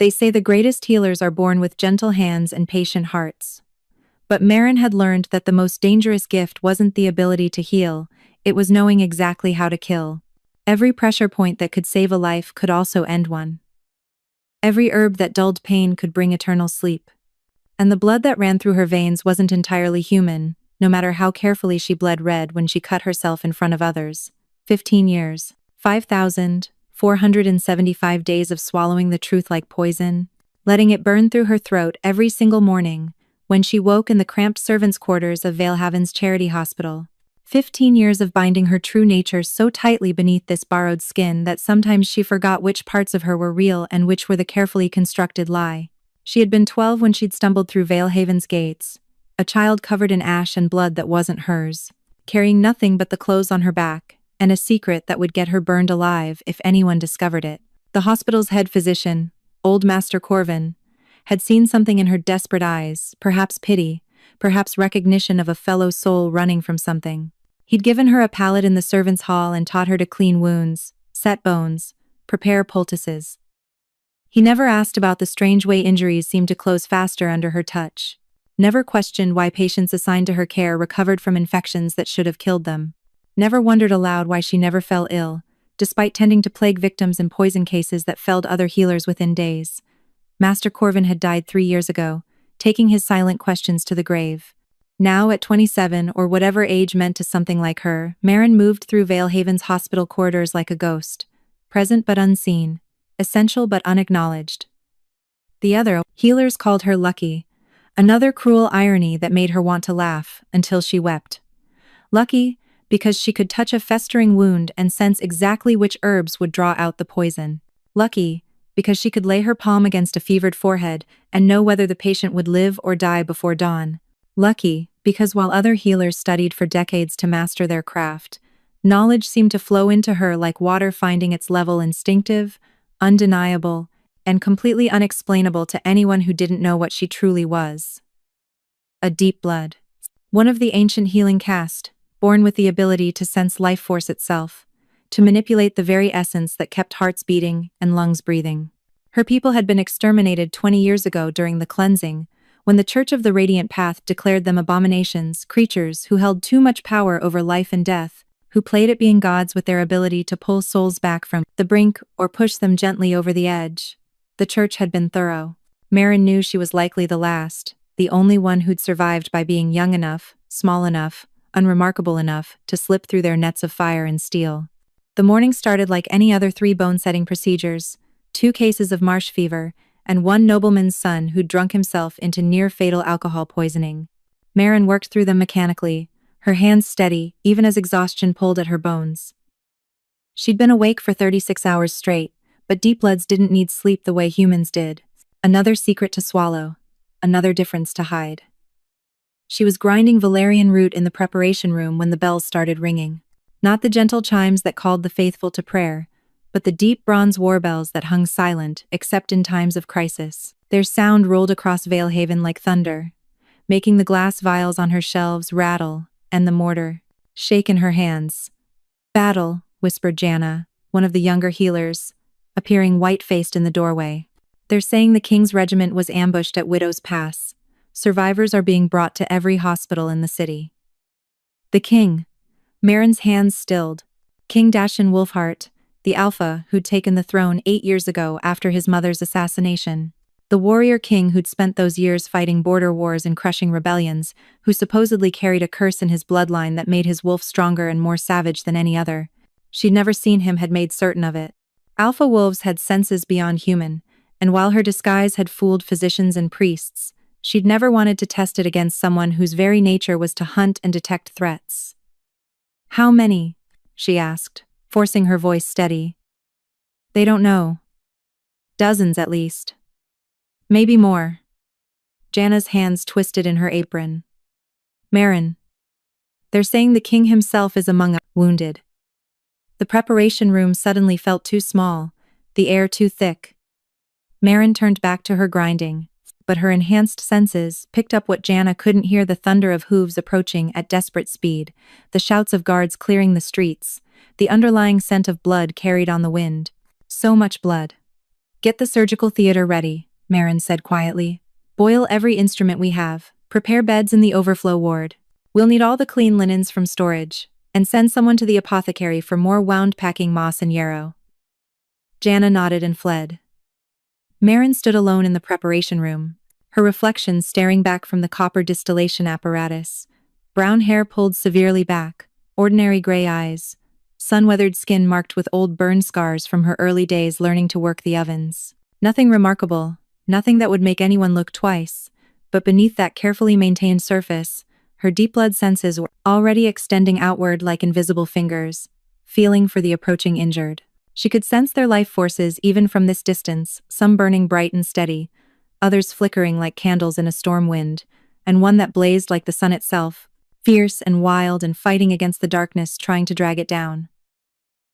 They say the greatest healers are born with gentle hands and patient hearts. But Marin had learned that the most dangerous gift wasn't the ability to heal, it was knowing exactly how to kill. Every pressure point that could save a life could also end one. Every herb that dulled pain could bring eternal sleep. And the blood that ran through her veins wasn't entirely human, no matter how carefully she bled red when she cut herself in front of others. 15 years. 5,475 days of swallowing the truth like poison, letting it burn through her throat every single morning, when she woke in the cramped servants' quarters of Valehaven's charity hospital. 15 years of binding her true nature so tightly beneath this borrowed skin that sometimes she forgot which parts of her were real and which were the carefully constructed lie. She had been 12 when she'd stumbled through Valehaven's gates, a child covered in ash and blood that wasn't hers, carrying nothing but the clothes on her back, and a secret that would get her burned alive if anyone discovered it. The hospital's head physician, old Master Corvin, had seen something in her desperate eyes, perhaps pity, perhaps recognition of a fellow soul running from something. He'd given her a pallet in the servants' hall and taught her to clean wounds, set bones, prepare poultices. He never asked about the strange way injuries seemed to close faster under her touch, never questioned why patients assigned to her care recovered from infections that should have killed them. Never wondered aloud why she never fell ill, despite tending to plague victims in poison cases that felled other healers within days. Master Corvin had died 3 years ago, taking his silent questions to the grave. Now, at 27 or whatever age meant to something like her, Marin moved through Valehaven's hospital corridors like a ghost, present but unseen, essential but unacknowledged. The other healers called her lucky, another cruel irony that made her want to laugh until she wept. Lucky, because she could touch a festering wound and sense exactly which herbs would draw out the poison. Lucky, because she could lay her palm against a fevered forehead and know whether the patient would live or die before dawn. Lucky, because while other healers studied for decades to master their craft, knowledge seemed to flow into her like water finding its level, instinctive, undeniable, and completely unexplainable to anyone who didn't know what she truly was. A deep blood. One of the ancient healing caste, born with the ability to sense life force itself, to manipulate the very essence that kept hearts beating and lungs breathing. Her people had been exterminated 20 years ago during the cleansing, when the Church of the Radiant Path declared them abominations, creatures who held too much power over life and death, who played at being gods with their ability to pull souls back from the brink or push them gently over the edge. The Church had been thorough. Marin knew she was likely the last, the only one who'd survived by being young enough, small enough, unremarkable enough to slip through their nets of fire and steel. The morning started like any other 3 bone-setting procedures, 2 cases of marsh fever, and 1 nobleman's son who'd drunk himself into near-fatal alcohol poisoning. Marin worked through them mechanically, her hands steady, even as exhaustion pulled at her bones. She'd been awake for 36 hours straight, but deep bloods didn't need sleep the way humans did. Another secret to swallow, another difference to hide. She was grinding valerian root in the preparation room when the bells started ringing. Not the gentle chimes that called the faithful to prayer, but the deep bronze war bells that hung silent except in times of crisis. Their sound rolled across Valehaven like thunder, making the glass vials on her shelves rattle and the mortar shake in her hands. "Battle," whispered Jana, one of the younger healers, appearing white-faced in the doorway. "They're saying the king's regiment was ambushed at Widow's Pass. Survivors are being brought to every hospital in the city." The king. Marin's hands stilled. King Dashin Wolfheart, the Alpha who'd taken the throne 8 years ago after his mother's assassination. The warrior king who'd spent those years fighting border wars and crushing rebellions, who supposedly carried a curse in his bloodline that made his wolf stronger and more savage than any other. She'd never seen him, had made certain of it. Alpha wolves had senses beyond human, and while her disguise had fooled physicians and priests, she'd never wanted to test it against someone whose very nature was to hunt and detect threats. "How many?" she asked, forcing her voice steady. "They don't know. Dozens at least. Maybe more." Jana's hands twisted in her apron. "Marin. They're saying the king himself is among us, wounded." The preparation room suddenly felt too small, the air too thick. Marin turned back to her grinding, but her enhanced senses picked up what Jana couldn't hear: the thunder of hooves approaching at desperate speed, the shouts of guards clearing the streets, the underlying scent of blood carried on the wind. So much blood. Get the surgical theater ready, Marin said quietly. Boil every instrument we have. Prepare beds in the overflow ward. We'll need all the clean linens from storage. And send someone to the apothecary for more wound-packing moss and yarrow. Jana nodded and fled. Marin stood alone in the preparation room, her reflection staring back from the copper distillation apparatus. Brown hair pulled severely back, ordinary gray eyes, sun-weathered skin marked with old burn scars from her early days learning to work the ovens. Nothing remarkable, nothing that would make anyone look twice, but beneath that carefully maintained surface, her deep blood senses were already extending outward like invisible fingers, feeling for the approaching injured. She could sense their life forces even from this distance, some burning bright and steady, others flickering like candles in a storm wind, and one that blazed like the sun itself, fierce and wild and fighting against the darkness trying to drag it down.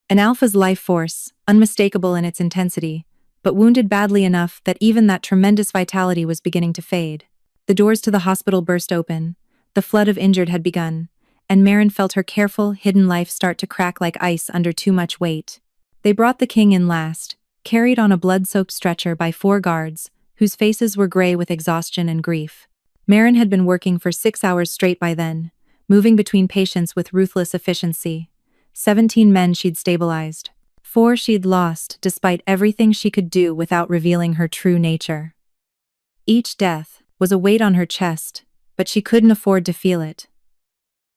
An alpha's life force, unmistakable in its intensity, but wounded badly enough that even that tremendous vitality was beginning to fade. The doors to the hospital burst open. The flood of injured had begun, and Marin felt her careful, hidden life start to crack like ice under too much weight. They brought the king in last, carried on a blood-soaked stretcher by 4 guards, whose faces were gray with exhaustion and grief. Marin had been working for 6 hours straight by then, moving between patients with ruthless efficiency. 17 men she'd stabilized. 4 she'd lost, despite everything she could do without revealing her true nature. Each death was a weight on her chest, but she couldn't afford to feel it.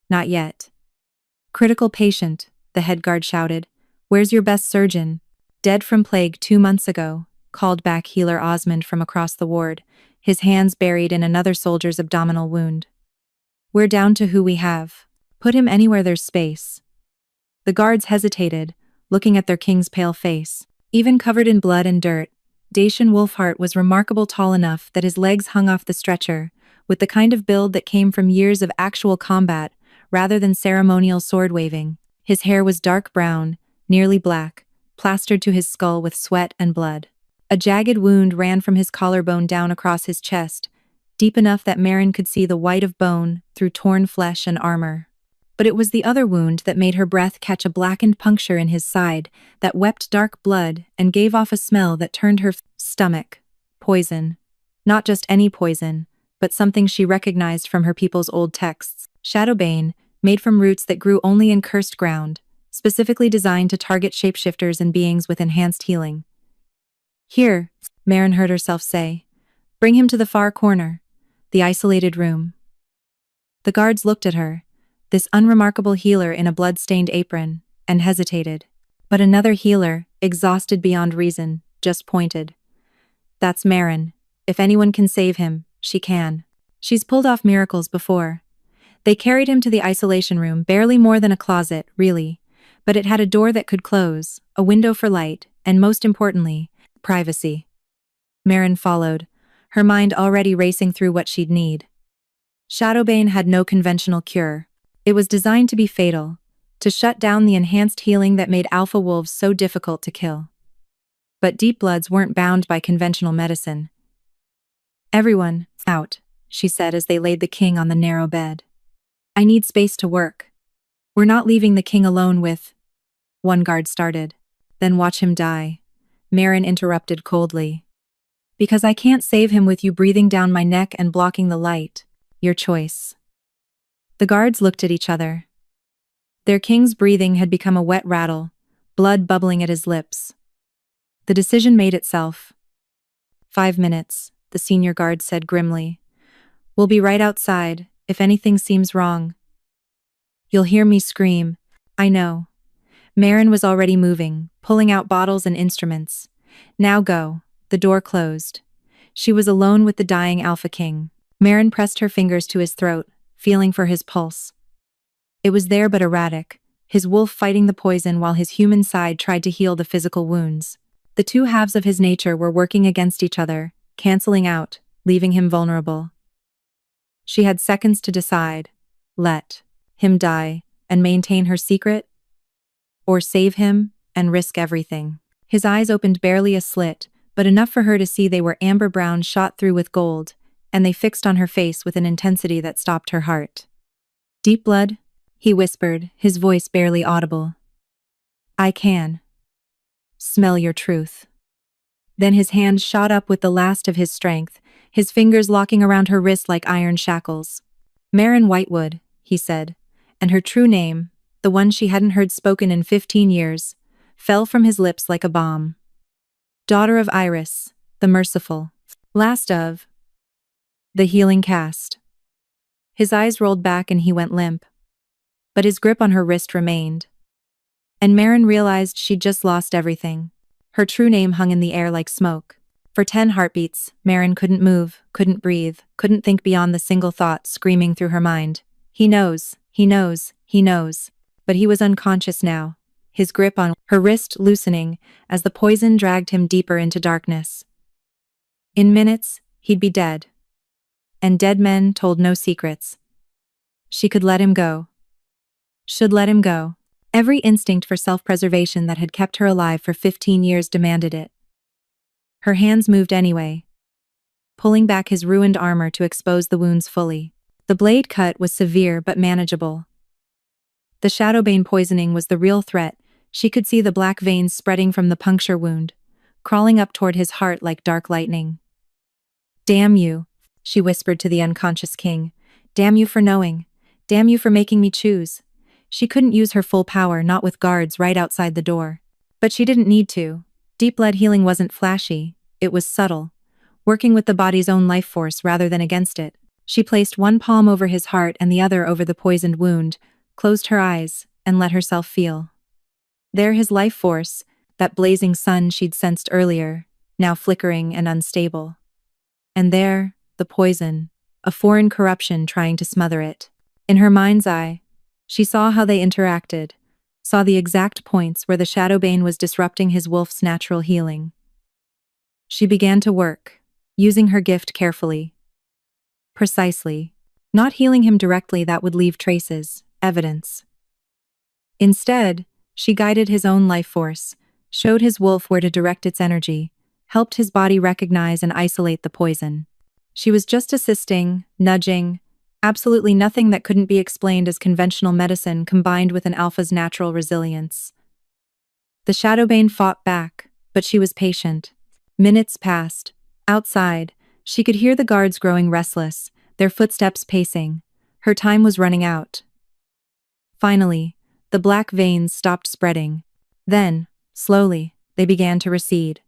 Not yet. Critical patient, the head guard shouted. Where's your best surgeon? Dead from plague 2 months ago, called back healer Osmond from across the ward, his hands buried in another soldier's abdominal wound. We're down to who we have. Put him anywhere there's space. The guards hesitated, looking at their king's pale face. Even covered in blood and dirt, Dacian Wolfheart was remarkable tall enough that his legs hung off the stretcher, with the kind of build that came from years of actual combat rather than ceremonial sword-waving. His hair was dark brown, nearly black, plastered to his skull with sweat and blood. A jagged wound ran from his collarbone down across his chest, deep enough that Marin could see the white of bone through torn flesh and armor. But it was the other wound that made her breath catch a blackened puncture in his side that wept dark blood and gave off a smell that turned her stomach. Poison. Not just any poison, but something she recognized from her people's old texts. Shadowbane, made from roots that grew only in cursed ground, specifically designed to target shapeshifters and beings with enhanced healing. Here, Marin heard herself say. Bring him to the far corner, the isolated room. The guards looked at her, this unremarkable healer in a blood-stained apron, and hesitated. But another healer, exhausted beyond reason, just pointed. That's Marin. If anyone can save him, she can. She's pulled off miracles before. They carried him to the isolation room, barely more than a closet, really, but it had a door that could close, a window for light, and most importantly, privacy. Marin followed, her mind already racing through what she'd need. Shadowbane had no conventional cure. It was designed to be fatal, to shut down the enhanced healing that made alpha wolves so difficult to kill. But Deep Bloods weren't bound by conventional medicine. Everyone, out, she said as they laid the king on the narrow bed. I need space to work. We're not leaving the king alone with... One guard started. Then watch him die. Marin interrupted coldly. Because I can't save him with you breathing down my neck and blocking the light. Your choice. The guards looked at each other. Their king's breathing had become a wet rattle, blood bubbling at his lips. The decision made itself. 5 minutes, the senior guard said grimly. We'll be right outside, if anything seems wrong. You'll hear me scream. I know. Marin was already moving, pulling out bottles and instruments. Now go. The door closed. She was alone with the dying Alpha King. Marin pressed her fingers to his throat, feeling for his pulse. It was there but erratic, his wolf fighting the poison while his human side tried to heal the physical wounds. The two halves of his nature were working against each other, canceling out, leaving him vulnerable. She had seconds to decide. Let him die and maintain her secret, or save him and risk everything. His eyes opened barely a slit, but enough for her to see they were amber brown shot through with gold, and they fixed on her face with an intensity that stopped her heart. Deep Blood, he whispered, his voice barely audible. I can smell your truth. Then his hand shot up with the last of his strength, his fingers locking around her wrist like iron shackles. "Marin Whitewood," he said, and her true name, the one she hadn't heard spoken in 15 years, fell from his lips like a bomb. Daughter of Iris, the merciful. Last of the healing caste. His eyes rolled back and he went limp. But his grip on her wrist remained. And Marin realized she'd just lost everything. Her true name hung in the air like smoke. For 10 heartbeats, Marin couldn't move, couldn't breathe, couldn't think beyond the single thought screaming through her mind. He knows, he knows, he knows. But he was unconscious now, his grip on her wrist loosening as the poison dragged him deeper into darkness. In minutes, he'd be dead. And dead men told no secrets. She could let him go. Should let him go. Every instinct for self-preservation that had kept her alive for 15 years demanded it. Her hands moved anyway, pulling back his ruined armor to expose the wounds fully. The blade cut was severe but manageable. The Shadowbane poisoning was the real threat. She could see the black veins spreading from the puncture wound, crawling up toward his heart like dark lightning. "Damn you," she whispered to the unconscious king. "Damn you for knowing. Damn you for making me choose." She couldn't use her full power, not with guards right outside the door. But she didn't need to. Deep blood healing wasn't flashy, it was subtle, working with the body's own life force rather than against it. She placed one palm over his heart and the other over the poisoned wound, closed her eyes, and let herself feel. There his life force, that blazing sun she'd sensed earlier, now flickering and unstable. And there, the poison, a foreign corruption trying to smother it. In her mind's eye, she saw how they interacted, saw the exact points where the Shadowbane was disrupting his wolf's natural healing. She began to work, using her gift carefully. Precisely. Not healing him directly, that would leave traces, evidence. Instead, she guided his own life force, showed his wolf where to direct its energy, helped his body recognize and isolate the poison. She was just assisting, nudging, absolutely nothing that couldn't be explained as conventional medicine combined with an alpha's natural resilience. The Shadowbane fought back, but she was patient. Minutes passed. Outside, she could hear the guards growing restless, their footsteps pacing. Her time was running out. Finally, the black veins stopped spreading. Then, slowly, they began to recede.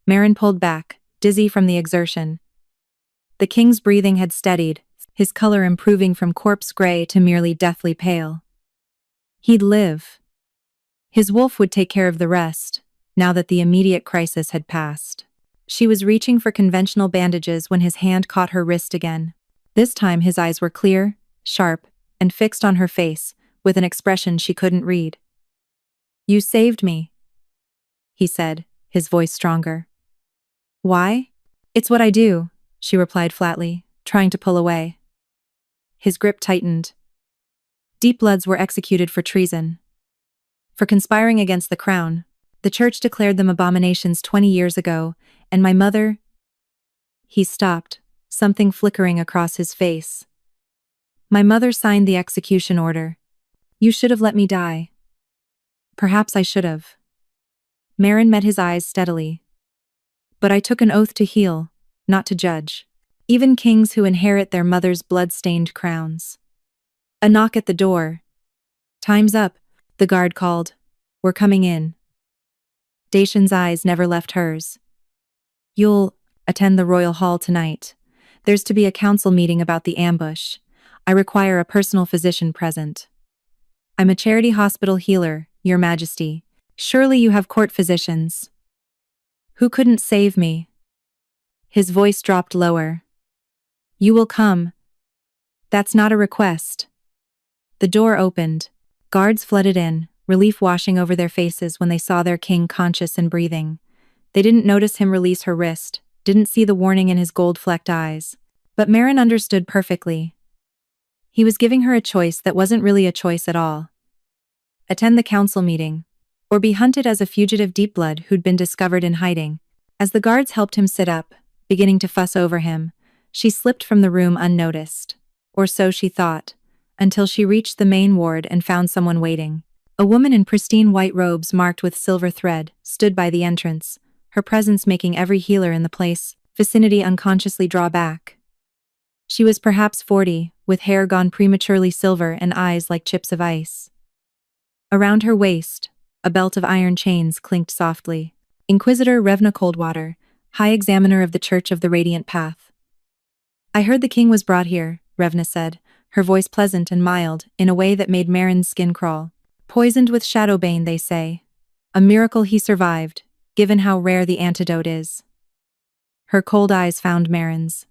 Marin pulled back, dizzy from the exertion. The king's breathing had steadied, his color improving from corpse gray to merely deathly pale. He'd live. His wolf would take care of the rest, now that the immediate crisis had passed. She was reaching for conventional bandages when his hand caught her wrist again. This time his eyes were clear, sharp, and fixed on her face, with an expression she couldn't read. "You saved me," he said, his voice stronger. "Why?" "It's what I do," she replied flatly, trying to pull away. His grip tightened. Deep Bloods were executed for treason. For conspiring against the crown. The church declared them abominations 20 years ago, and my mother... He stopped, something flickering across his face. "My mother signed the execution order. You should have let me die." "Perhaps I should have." Marin met his eyes steadily. "But I took an oath to heal, not to judge. Even kings who inherit their mother's blood-stained crowns." A knock at the door. "Time's up," the guard called. "We're coming in." Dacian's eyes never left hers. "You'll attend the royal hall tonight. There's to be a council meeting about the ambush. I require a personal physician present." "I'm a charity hospital healer, Your Majesty. Surely you have court physicians." "Who couldn't save me?" His voice dropped lower. "You will come." "That's not a request." The door opened. Guards flooded in, relief washing over their faces when they saw their king conscious and breathing. They didn't notice him release her wrist, didn't see the warning in his gold-flecked eyes. But Marin understood perfectly. He was giving her a choice that wasn't really a choice at all. Attend the council meeting, or be hunted as a fugitive deep blood who'd been discovered in hiding. As the guards helped him sit up, beginning to fuss over him, she slipped from the room unnoticed. Or so she thought, until she reached the main ward and found someone waiting. A woman in pristine white robes marked with silver thread stood by the entrance, her presence making every healer in the vicinity unconsciously draw back. She was perhaps 40, with hair gone prematurely silver and eyes like chips of ice. Around her waist, a belt of iron chains clinked softly. Inquisitor Revna Coldwater, High Examiner of the Church of the Radiant Path. I heard the king was brought here, Revna said, her voice pleasant and mild, in a way that made Marin's skin crawl. Poisoned with shadowbane, they say. A miracle he survived, given how rare the antidote is. Her cold eyes found Marin's.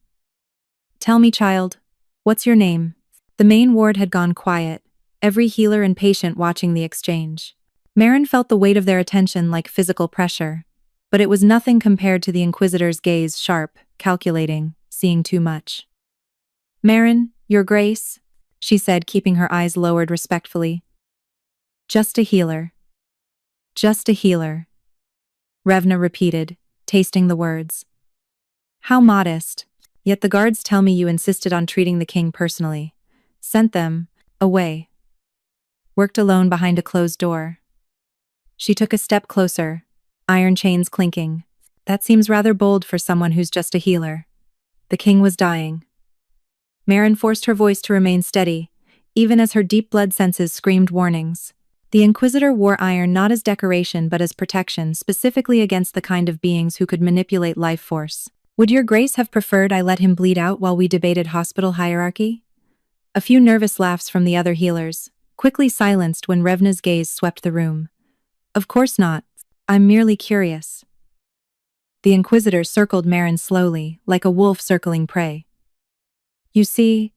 Tell me, child, what's your name? The main ward had gone quiet, every healer and patient watching the exchange. Marin felt the weight of their attention like physical pressure, but it was nothing compared to the Inquisitor's gaze, sharp, calculating, seeing too much. Marin, your grace, she said, keeping her eyes lowered respectfully. Just a healer. Just a healer. Revna repeated, tasting the words. How modest, yet the guards tell me you insisted on treating the king personally. Sent them away. Worked alone behind a closed door. She took a step closer, iron chains clinking. That seems rather bold for someone who's just a healer. The king was dying. Marin forced her voice to remain steady, even as her deep blood senses screamed warnings. The Inquisitor wore iron not as decoration but as protection, specifically against the kind of beings who could manipulate life force. Would your grace have preferred I let him bleed out while we debated hospital hierarchy? A few nervous laughs from the other healers, quickly silenced when Revna's gaze swept the room. Of course not. I'm merely curious. The Inquisitor circled Marin slowly, like a wolf circling prey. You see,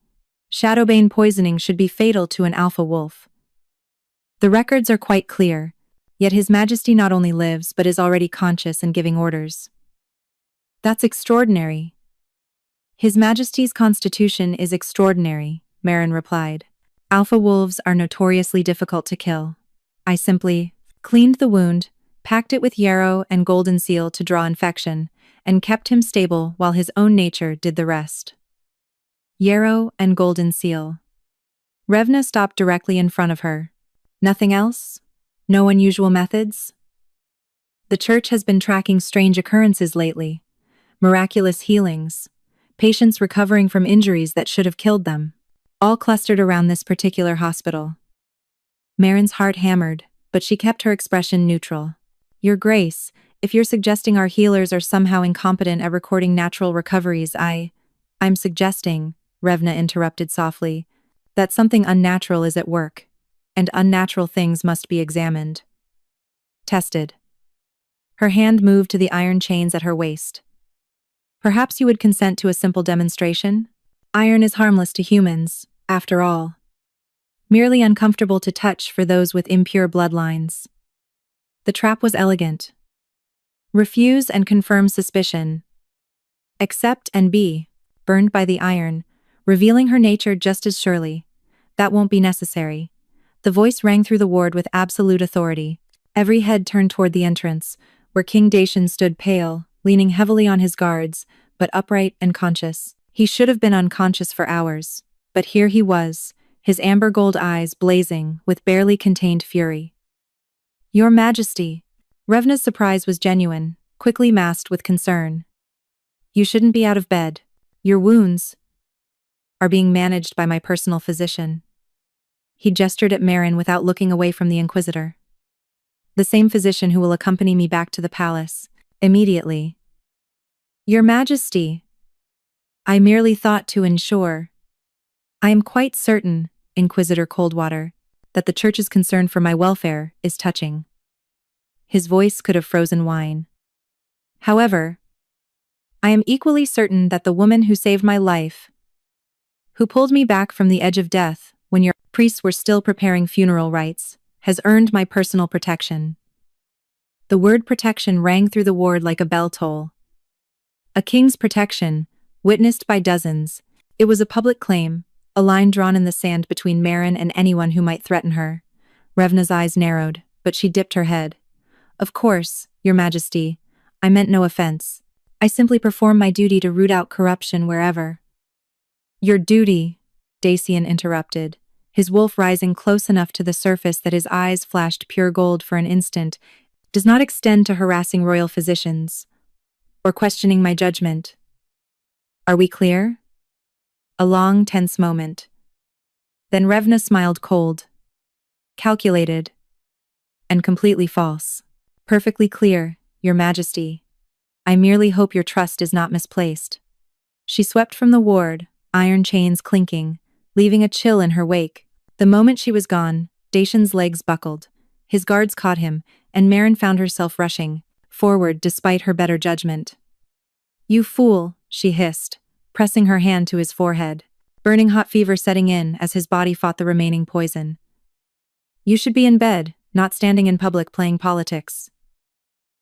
shadowbane poisoning should be fatal to an alpha wolf. The records are quite clear, yet His Majesty not only lives but is already conscious and giving orders. That's extraordinary. His Majesty's constitution is extraordinary, Marin replied. Alpha wolves are notoriously difficult to kill. I simply cleaned the wound, packed it with yarrow and golden seal to draw infection, and kept him stable while his own nature did the rest. Yarrow and golden seal. Revna stopped directly in front of her. Nothing else? No unusual methods? The church has been tracking strange occurrences lately. Miraculous healings. Patients recovering from injuries that should have killed them. All clustered around this particular hospital. Marin's heart hammered, but she kept her expression neutral. Your Grace, if you're suggesting our healers are somehow incompetent at recording natural recoveries, I'm suggesting, Revna interrupted softly, that something unnatural is at work, and unnatural things must be examined. Tested. Her hand moved to the iron chains at her waist. Perhaps you would consent to a simple demonstration? Iron is harmless to humans, after all. Merely uncomfortable to touch for those with impure bloodlines. The trap was elegant. Refuse and confirm suspicion. Accept and be burned by the iron, revealing her nature just as surely. That won't be necessary. The voice rang through the ward with absolute authority. Every head turned toward the entrance, where King Dacian stood pale, leaning heavily on his guards, but upright and conscious. He should have been unconscious for hours, but here he was, his amber gold eyes blazing with barely contained fury. Your Majesty. Revna's surprise was genuine, quickly masked with concern. You shouldn't be out of bed. Your wounds are being managed by my personal physician. He gestured at Marin without looking away from the Inquisitor. The same physician who will accompany me back to the palace, immediately. Your Majesty. I merely thought to ensure. I am quite certain, Inquisitor Coldwater, that the Church's concern for my welfare is touching. His voice could have frozen wine. However, I am equally certain that the woman who saved my life, who pulled me back from the edge of death when your priests were still preparing funeral rites, has earned my personal protection. The word protection rang through the ward like a bell toll. A king's protection, witnessed by dozens. It was a public claim, a line drawn in the sand between Marin and anyone who might threaten her. Revna's eyes narrowed, but she dipped her head. Of course, Your Majesty, I meant no offense. I simply perform my duty to root out corruption wherever. Your duty, Dacian interrupted, his wolf rising close enough to the surface that his eyes flashed pure gold for an instant. does not extend to harassing royal physicians or questioning my judgment. Are we clear? A long, tense moment. Then Revna smiled cold, calculated, and completely false. Perfectly clear, Your Majesty. I merely hope your trust is not misplaced. She swept from the ward, iron chains clinking, leaving a chill in her wake. The moment she was gone, Dacian's legs buckled. His guards caught him, and Marin found herself rushing forward despite her better judgment. You fool, she hissed, pressing her hand to his forehead, burning hot fever setting in as his body fought the remaining poison. You should be in bed, not standing in public playing politics.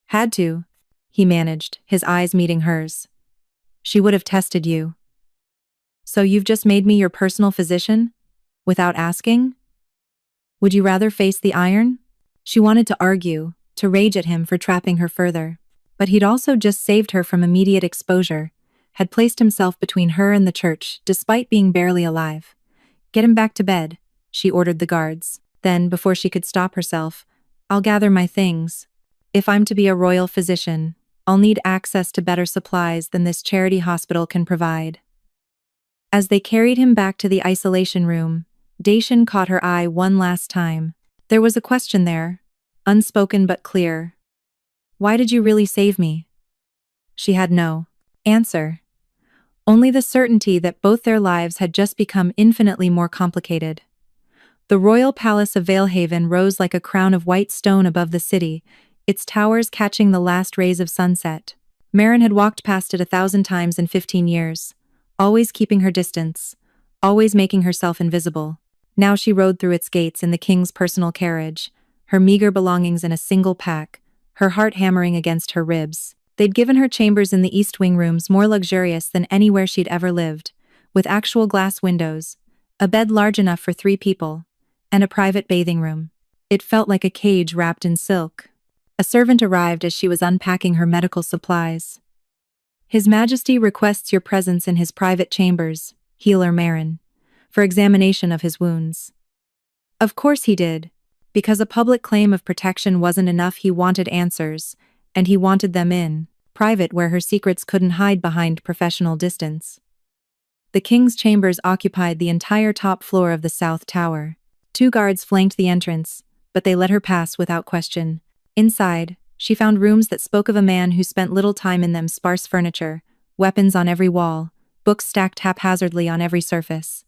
Had to, he managed, his eyes meeting hers. She would have tested you. So you've just made me your personal physician? Without asking? Would you rather face the iron? She wanted to argue, to rage at him for trapping her further. But he'd also just saved her from immediate exposure, had placed himself between her and the church, despite being barely alive. Get him back to bed, she ordered the guards. Then, before she could stop herself, I'll gather my things. If I'm to be a royal physician, I'll need access to better supplies than this charity hospital can provide. As they carried him back to the isolation room, Dacian caught her eye one last time. There was a question there, unspoken but clear. Why did you really save me? She had no answer. Only the certainty that both their lives had just become infinitely more complicated. The royal palace of Valehaven rose like a crown of white stone above the city, its towers catching the last rays of sunset. Marin had walked past it 1,000 times in 15 years, always keeping her distance, always making herself invisible. Now she rode through its gates in the king's personal carriage, her meager belongings in a single pack, her heart hammering against her ribs. They'd given her chambers in the East Wing rooms more luxurious than anywhere she'd ever lived, with actual glass windows, a bed large enough for 3 people, and a private bathing room. It felt like a cage wrapped in silk. A servant arrived as she was unpacking her medical supplies. His Majesty requests your presence in his private chambers, Healer Marin, for examination of his wounds. Of course he did. Because a public claim of protection wasn't enough, he wanted answers, and he wanted them in private where her secrets couldn't hide behind professional distance. The king's chambers occupied the entire top floor of the South Tower. 2 guards flanked the entrance, but they let her pass without question. Inside, she found rooms that spoke of a man who spent little time in them: sparse furniture, weapons on every wall, books stacked haphazardly on every surface.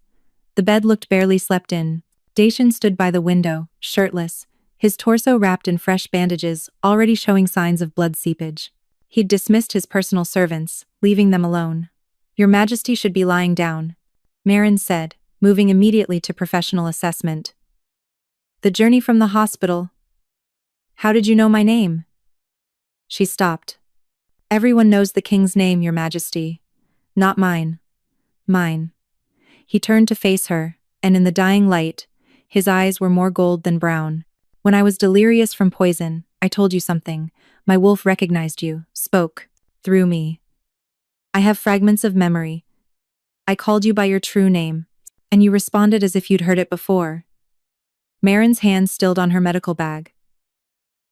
The bed looked barely slept in. Dacian stood by the window, shirtless, his torso wrapped in fresh bandages, already showing signs of blood seepage. He'd dismissed his personal servants, leaving them alone. Your Majesty should be lying down, Marin said, moving immediately to professional assessment. The journey from the hospital. How did you know my name? She stopped. Everyone knows the king's name, Your Majesty. Not mine. Mine. He turned to face her, and in the dying light, his eyes were more gold than brown. When I was delirious from poison, I told you something. My wolf recognized you, spoke, through me. I have fragments of memory. I called you by your true name, and you responded as if you'd heard it before. Marin's hand stilled on her medical bag.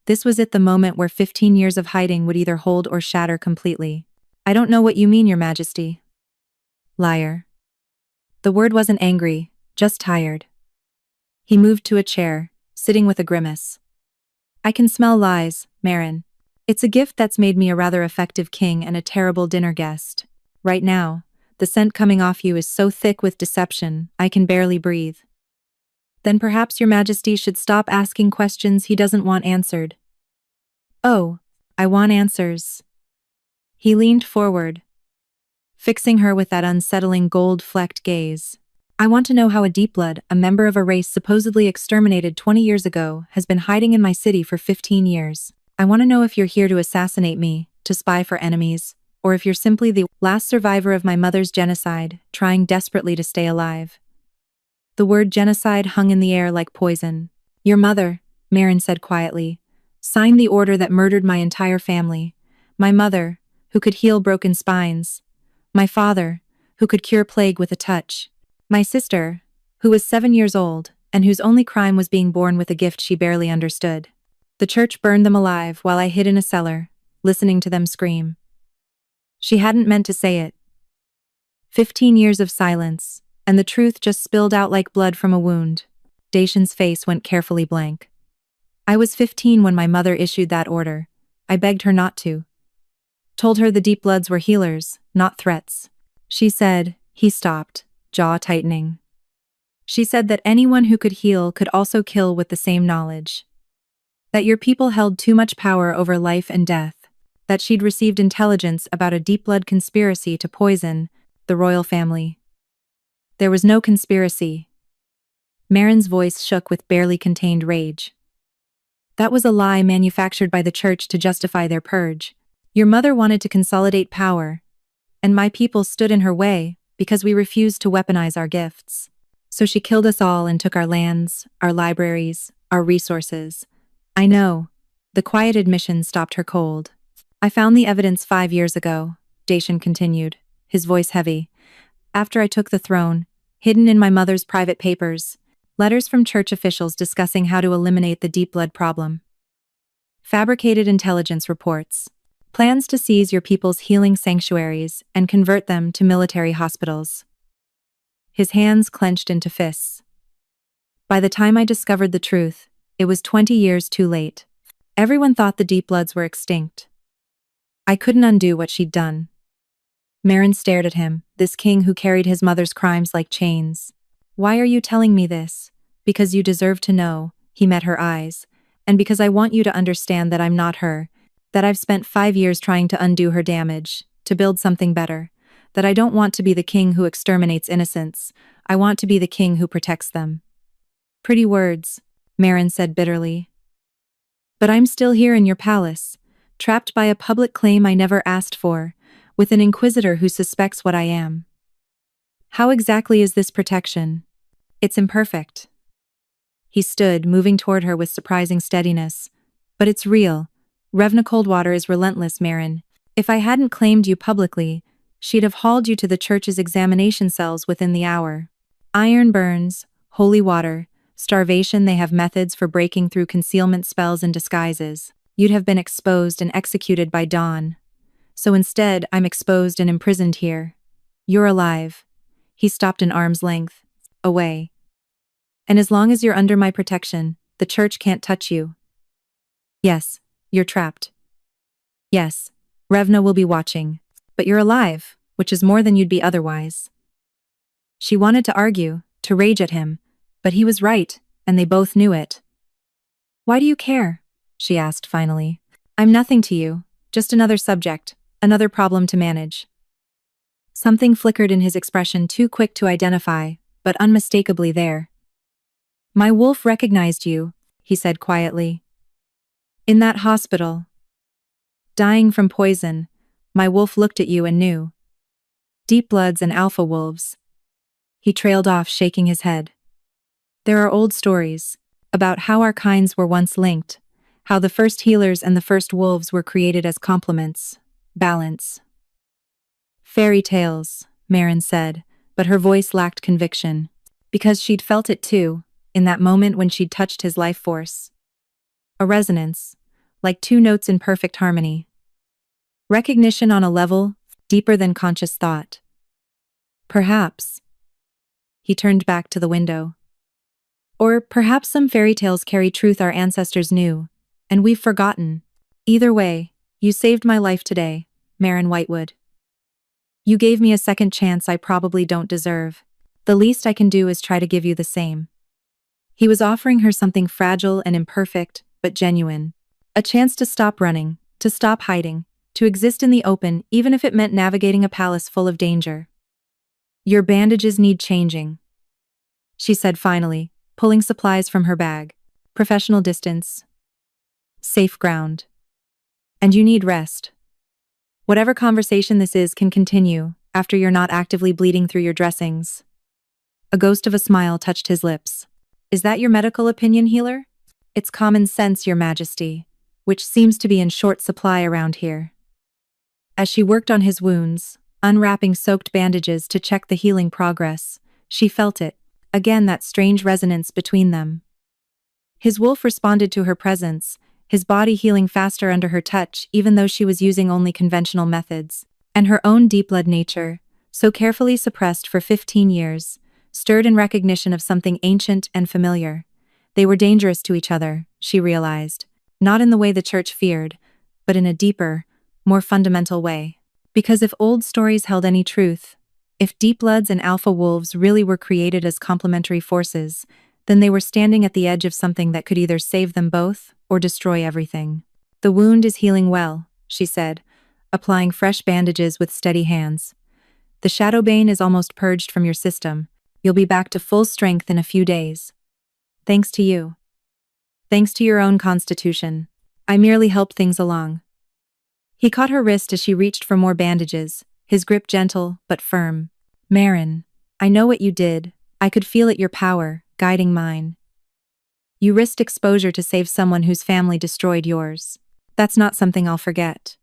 This was it, the moment where 15 years of hiding would either hold or shatter completely. I don't know what you mean, Your Majesty. Liar. The word wasn't angry, just tired. He moved to a chair, sitting with a grimace. I can smell lies, Marin. It's a gift that's made me a rather effective king and a terrible dinner guest. Right now, the scent coming off you is so thick with deception, I can barely breathe. Then perhaps Your Majesty should stop asking questions he doesn't want answered. Oh, I want answers. He leaned forward, fixing her with that unsettling gold-flecked gaze. I want to know how a Deepblood, a member of a race supposedly exterminated 20 years ago, has been hiding in my city for 15 years. I want to know if you're here to assassinate me, to spy for enemies, or if you're simply the last survivor of my mother's genocide, trying desperately to stay alive. The word genocide hung in the air like poison. Your mother, Marin said quietly, signed the order that murdered my entire family. My mother, who could heal broken spines. My father, who could cure plague with a touch. My sister, who was 7 years old, and whose only crime was being born with a gift she barely understood. The church burned them alive while I hid in a cellar, listening to them scream. She hadn't meant to say it. 15 years of silence, and the truth just spilled out like blood from a wound. Dacian's face went carefully blank. I was 15 when my mother issued that order. I begged her not to. Told her the Deep Bloods were healers, not threats. She said, he stopped, jaw tightening. She said that anyone who could heal could also kill with the same knowledge. That your people held too much power over life and death. That she'd received intelligence about a Deep Blood conspiracy to poison the royal family. There was no conspiracy. Marin's voice shook with barely contained rage. That was a lie manufactured by the church to justify their purge. Your mother wanted to consolidate power, and my people stood in her way because we refused to weaponize our gifts. So she killed us all and took our lands, our libraries, our resources. I know. The quiet admission stopped her cold. I found the evidence 5 years ago, Dacian continued, his voice heavy. After I took the throne, hidden in my mother's private papers, letters from church officials discussing how to eliminate the Deep Blood problem. Fabricated intelligence reports. Plans to seize your people's healing sanctuaries and convert them to military hospitals. His hands clenched into fists. By the time I discovered the truth, it was 20 years too late. Everyone thought the Deep Bloods were extinct. I couldn't undo what she'd done. Marin stared at him, this king who carried his mother's crimes like chains. Why are you telling me this? Because you deserve to know, he met her eyes, and because I want you to understand that I'm not her, that I've spent 5 years trying to undo her damage, to build something better, that I don't want to be the king who exterminates innocents, I want to be the king who protects them. Pretty words, Marin said bitterly. But I'm still here in your palace, trapped by a public claim I never asked for, with an inquisitor who suspects what I am. How exactly is this protection? It's imperfect. He stood, moving toward her with surprising steadiness. But it's real. Revna Coldwater is relentless, Marin. If I hadn't claimed you publicly, she'd have hauled you to the church's examination cells within the hour. Iron burns, holy water, starvation, they have methods for breaking through concealment spells and disguises. You'd have been exposed and executed by dawn. So instead, I'm exposed and imprisoned here. You're alive. He stopped an arm's length away. And as long as you're under my protection, the church can't touch you. Yes, you're trapped. Yes, Revna will be watching. But you're alive, which is more than you'd be otherwise. She wanted to argue, to rage at him, but he was right, and they both knew it. Why do you care? She asked finally. I'm nothing to you, just another subject, another problem to manage. Something flickered in his expression, too quick to identify, but unmistakably there. My wolf recognized you, he said quietly. In that hospital. Dying from poison, my wolf looked at you and knew. Deep Bloods and alpha wolves. He trailed off, shaking his head. There are old stories about how our kinds were once linked, how the first healers and the first wolves were created as complements, balance. Fairy tales, Marin said, but her voice lacked conviction, because she'd felt it too, in that moment when she'd touched his life force. A resonance, like two notes in perfect harmony. Recognition on a level deeper than conscious thought. Perhaps. He turned back to the window. Or perhaps some fairy tales carry truth our ancestors knew, and we've forgotten. Either way, you saved my life today, Marin Whitewood. You gave me a second chance I probably don't deserve. The least I can do is try to give you the same. He was offering her something fragile and imperfect, but genuine. A chance to stop running, to stop hiding, to exist in the open even if it meant navigating a palace full of danger. Your bandages need changing, she said finally, pulling supplies from her bag. Professional distance. Safe ground. And you need rest. Whatever conversation this is can continue after you're not actively bleeding through your dressings. A ghost of a smile touched his lips. Is that your medical opinion, healer? It's common sense, Your Majesty, which seems to be in short supply around here. As she worked on his wounds, unwrapping soaked bandages to check the healing progress, she felt it, again that strange resonance between them. His wolf responded to her presence, his body healing faster under her touch even though she was using only conventional methods. And her own deep-blood nature, so carefully suppressed for 15 years, stirred in recognition of something ancient and familiar. They were dangerous to each other, she realized, not in the way the church feared, but in a deeper, more fundamental way. Because if old stories held any truth, if deep bloods and alpha wolves really were created as complementary forces, then they were standing at the edge of something that could either save them both or destroy everything. The wound is healing well, she said, applying fresh bandages with steady hands. The shadowbane is almost purged from your system. You'll be back to full strength in a few days. Thanks to you. Thanks to your own constitution. I merely helped things along. He caught her wrist as she reached for more bandages, his grip gentle but firm. Marin, I know what you did. I could feel it, your power, guiding mine. You risked exposure to save someone whose family destroyed yours. That's not something I'll forget.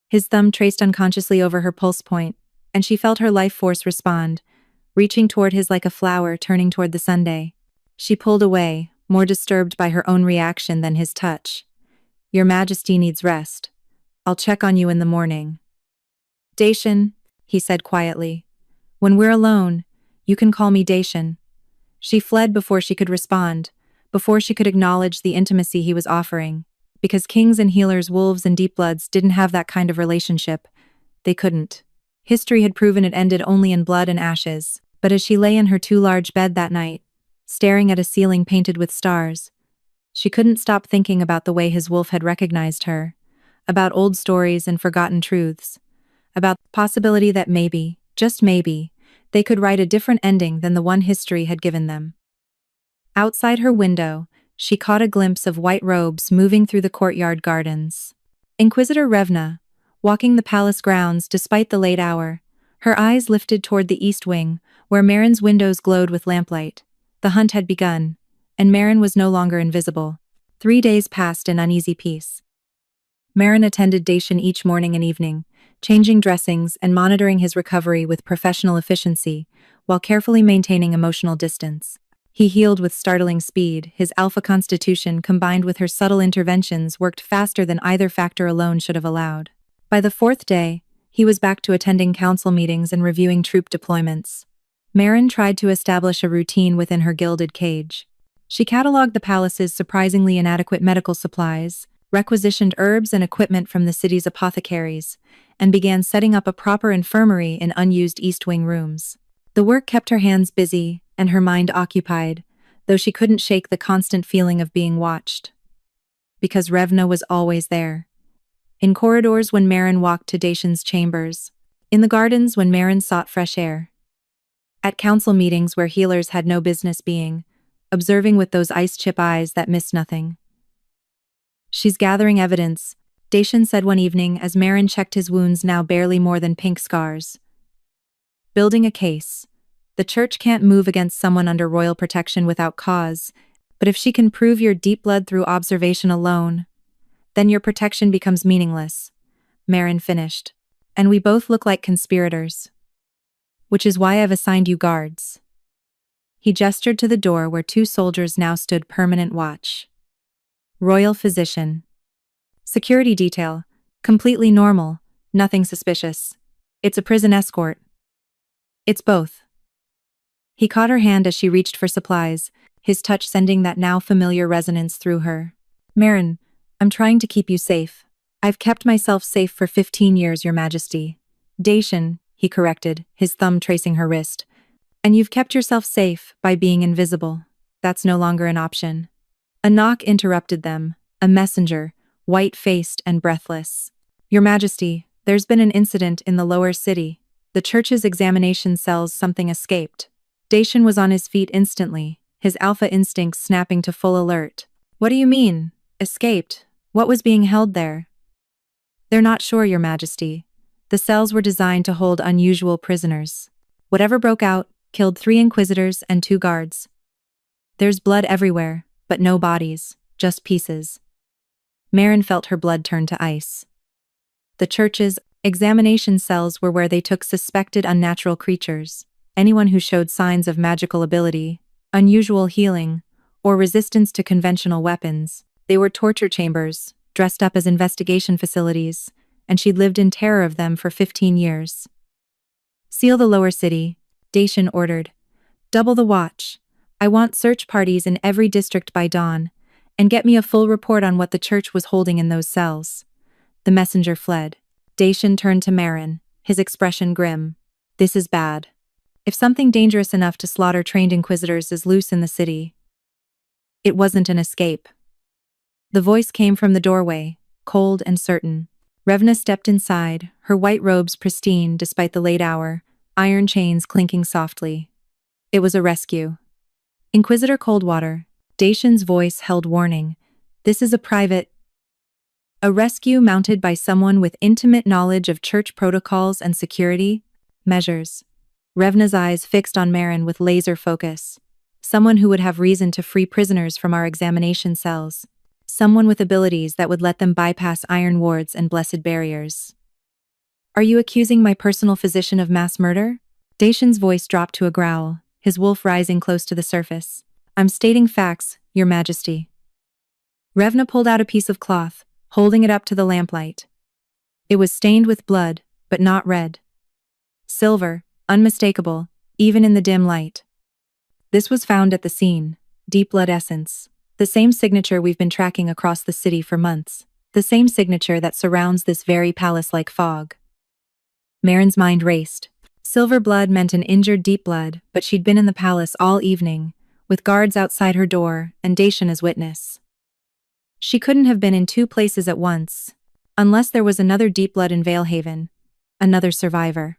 His thumb traced unconsciously over her pulse point, and she felt her life force respond, reaching toward his like a flower turning toward the sundae. She pulled away, more disturbed by her own reaction than his touch. Your Majesty needs rest. I'll check on you in the morning. Dacian, he said quietly. When we're alone, you can call me Dacian. She fled before she could respond, before she could acknowledge the intimacy he was offering. Because kings and healers, wolves and deep bloods didn't have that kind of relationship. They couldn't. History had proven it ended only in blood and ashes. But as she lay in her too large bed that night, staring at a ceiling painted with stars, she couldn't stop thinking about the way his wolf had recognized her, about old stories and forgotten truths, about the possibility that maybe, just maybe, they could write a different ending than the one history had given them. Outside her window, she caught a glimpse of white robes moving through the courtyard gardens. Inquisitor Revna, walking the palace grounds despite the late hour, her eyes lifted toward the east wing, where Marin's windows glowed with lamplight. The hunt had begun, and Marin was no longer invisible. 3 days passed in uneasy peace. Marin attended Dacian each morning and evening, changing dressings and monitoring his recovery with professional efficiency, while carefully maintaining emotional distance. He healed with startling speed. His alpha constitution combined with her subtle interventions worked faster than either factor alone should have allowed. By the 4th day, he was back to attending council meetings and reviewing troop deployments. Marin tried to establish a routine within her gilded cage. She cataloged the palace's surprisingly inadequate medical supplies, requisitioned herbs and equipment from the city's apothecaries, and began setting up a proper infirmary in unused East Wing rooms. The work kept her hands busy and her mind occupied, though she couldn't shake the constant feeling of being watched. Because Revna was always there. In corridors when Marin walked to Dacian's chambers. In the gardens when Marin sought fresh air. At council meetings where healers had no business being, observing with those ice-chip eyes that missed nothing. She's gathering evidence, Dacian said one evening as Marin checked his wounds, now barely more than pink scars. Building a case. The church can't move against someone under royal protection without cause, but if she can prove your deep blood through observation alone, then your protection becomes meaningless, Marin finished. And we both look like conspirators. Which is why I've assigned you guards. He gestured to the door where 2 soldiers now stood permanent watch. Royal physician. Security detail. Completely normal, nothing suspicious. It's a prison escort. It's both. He caught her hand as she reached for supplies, his touch sending that now familiar resonance through her. Marin, I'm trying to keep you safe. I've kept myself safe for 15 years, Your Majesty. Dacian, he corrected, his thumb tracing her wrist. And you've kept yourself safe by being invisible. That's no longer an option. A knock interrupted them, a messenger, white-faced and breathless. Your Majesty, there's been an incident in the lower city. The church's examination cells, something escaped. Dacian was on his feet instantly, his alpha instincts snapping to full alert. What do you mean? Escaped? What was being held there? They're not sure, Your Majesty. The cells were designed to hold unusual prisoners. Whatever broke out killed 3 inquisitors and 2 guards. There's blood everywhere, but no bodies, just pieces. Marin felt her blood turn to ice. The church's examination cells were where they took suspected unnatural creatures, anyone who showed signs of magical ability, unusual healing, or resistance to conventional weapons. They were torture chambers, dressed up as investigation facilities, and she'd lived in terror of them for 15 years. Seal the lower city, Dacian ordered. Double the watch. I want search parties in every district by dawn, and get me a full report on what the church was holding in those cells. The messenger fled. Dacian turned to Marin, his expression grim. This is bad. If something dangerous enough to slaughter trained inquisitors is loose in the city. It wasn't an escape. The voice came from the doorway, cold and certain. Revna stepped inside, her white robes pristine despite the late hour, iron chains clinking softly. It was a rescue. Inquisitor Coldwater, Dacian's voice held warning. This is a rescue mounted by someone with intimate knowledge of church protocols and security measures. Revna's eyes fixed on Marin with laser focus. Someone who would have reason to free prisoners from our examination cells. Someone with abilities that would let them bypass iron wards and blessed barriers. Are you accusing my personal physician of mass murder? Dacian's voice dropped to a growl, his wolf rising close to the surface. I'm stating facts, Your Majesty. Revna pulled out a piece of cloth, holding it up to the lamplight. It was stained with blood, but not red. Silver, unmistakable, even in the dim light. This was found at the scene, deep blood essence. The same signature we've been tracking across the city for months. The same signature that surrounds this very palace-like fog. Marin's mind raced. Silver blood meant an injured deep blood, but she'd been in the palace all evening, with guards outside her door and Dacian as witness. She couldn't have been in two places at once, unless there was another deep blood in Valehaven, another survivor.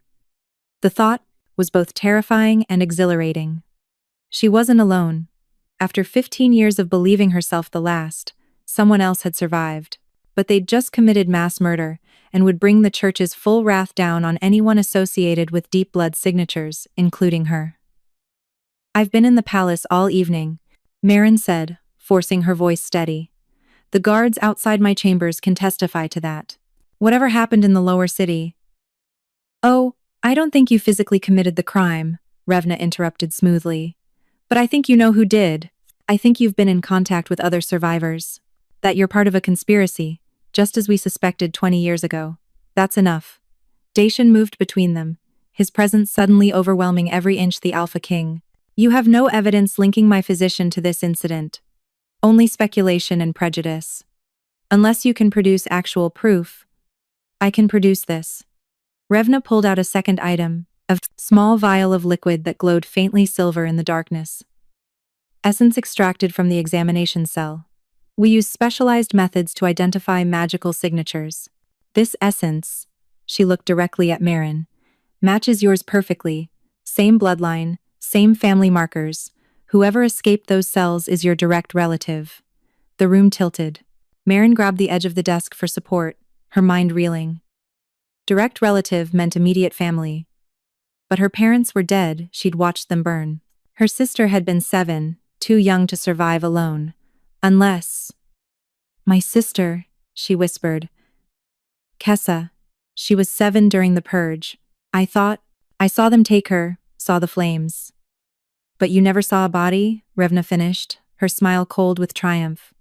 The thought was both terrifying and exhilarating. She wasn't alone. After 15 years of believing herself the last, someone else had survived, but they'd just committed mass murder and would bring the church's full wrath down on anyone associated with deep blood signatures, including her. I've been in the palace all evening, Marin said, forcing her voice steady. The guards outside my chambers can testify to that. Whatever happened in the lower city. Oh, I don't think you physically committed the crime, Revna interrupted smoothly. But I think you know who did. I think you've been in contact with other survivors. That you're part of a conspiracy, just as we suspected 20 years ago. That's enough. Dacian moved between them, his presence suddenly overwhelming every inch the Alpha King. You have no evidence linking my physician to this incident. Only speculation and prejudice. Unless you can produce actual proof, I can produce this. Revna pulled out a second item, a small vial of liquid that glowed faintly silver in the darkness. Essence extracted from the examination cell. We use specialized methods to identify magical signatures. This essence, she looked directly at Marin, matches yours perfectly. Same bloodline, same family markers. Whoever escaped those cells is your direct relative. The room tilted. Marin grabbed the edge of the desk for support, her mind reeling. Direct relative meant immediate family. But her parents were dead, she'd watched them burn. Her sister had been 7, too young to survive alone. Unless... My sister, she whispered. Kessa. She was 7 during the purge. I saw them take her, saw the flames. But you never saw a body? Revna finished, her smile cold with triumph.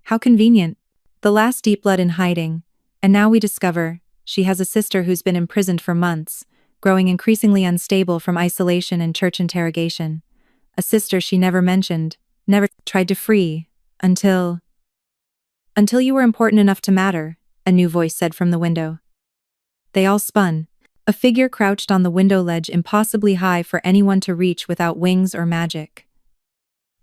How convenient. The last deep blood in hiding. And now we discover, she has a sister who's been imprisoned for months, growing increasingly unstable from isolation and church interrogation. A sister she never mentioned, never tried to free, until you were important enough to matter, a new voice said from the window. They all spun. A figure crouched on the window ledge impossibly high for anyone to reach without wings or magic.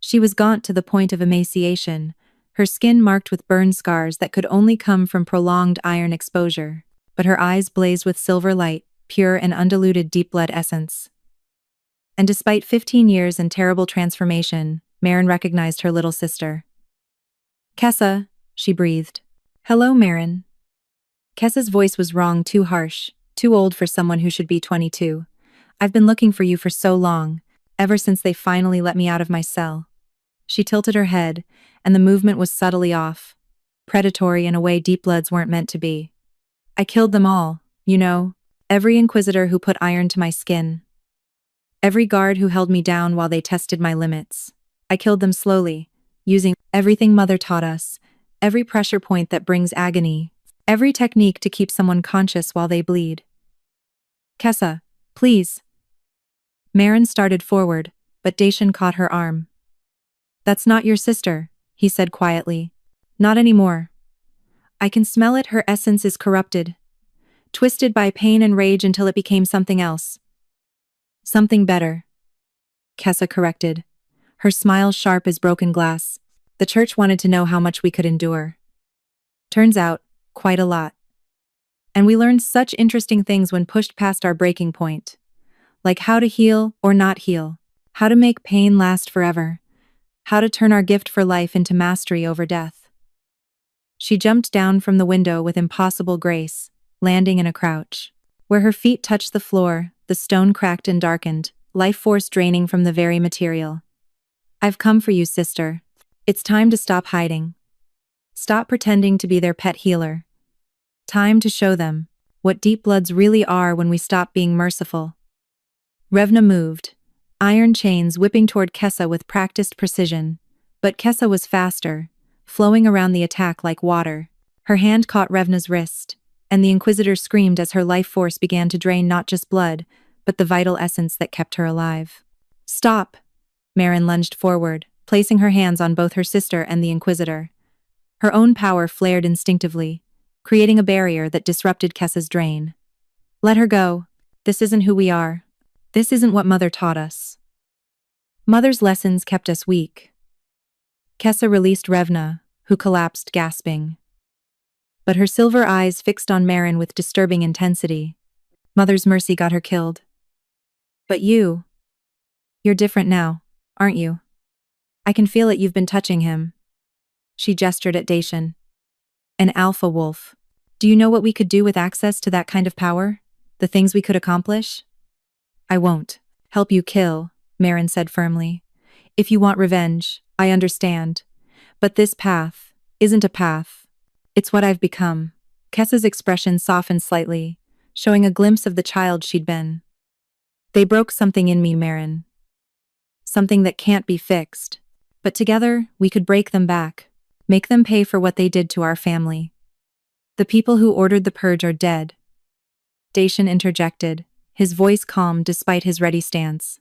She was gaunt to the point of emaciation, her skin marked with burn scars that could only come from prolonged iron exposure, but her eyes blazed with silver light, pure and undiluted deep blood essence. And despite 15 years and terrible transformation, Marin recognized her little sister. Kessa, she breathed. Hello, Marin. Kessa's voice was wrong, too harsh, too old for someone who should be 22. I've been looking for you for so long, ever since they finally let me out of my cell. She tilted her head, and the movement was subtly off, predatory in a way deep bloods weren't meant to be. I killed them all, you know, every inquisitor who put iron to my skin. Every guard who held me down while they tested my limits. I killed them slowly, using everything Mother taught us, every pressure point that brings agony, every technique to keep someone conscious while they bleed. Kessa, please. Marin started forward, but Dacian caught her arm. That's not your sister, he said quietly. Not anymore. I can smell it, her essence is corrupted. Twisted by pain and rage until it became something else. Something better. Kessa corrected, her smile sharp as broken glass. The church wanted to know how much we could endure. Turns out, quite a lot. And we learned such interesting things when pushed past our breaking point. Like how to heal or not heal. How to make pain last forever. How to turn our gift for life into mastery over death. She jumped down from the window with impossible grace, landing in a crouch. Where her feet touched the floor, the stone cracked and darkened, life force draining from the very material. I've come for you, sister. It's time to stop hiding. Stop pretending to be their pet healer. Time to show them what deep bloods really are when we stop being merciful. Revna moved, iron chains whipping toward Kessa with practiced precision, but Kessa was faster, flowing around the attack like water. Her hand caught Revna's wrist, and the Inquisitor screamed as her life force began to drain not just blood, but the vital essence that kept her alive. Stop! Marin lunged forward, placing her hands on both her sister and the Inquisitor. Her own power flared instinctively, creating a barrier that disrupted Kessa's drain. Let her go. This isn't who we are. This isn't what Mother taught us. Mother's lessons kept us weak. Kessa released Revna, who collapsed gasping. But her silver eyes fixed on Marin with disturbing intensity. Mother's mercy got her killed. But you're different now, aren't you? I can feel it, you've been touching him. She gestured at Dacian. An alpha wolf. Do you know what we could do with access to that kind of power? The things we could accomplish? I won't help you kill, Marin said firmly. If you want revenge, I understand. But this path isn't a path. It's what I've become. Kessa's expression softened slightly, showing a glimpse of the child she'd been. They broke something in me, Marin. Something that can't be fixed. But together, we could break them back. Make them pay for what they did to our family. The people who ordered the purge are dead. Dacian interjected, his voice calm despite his ready stance.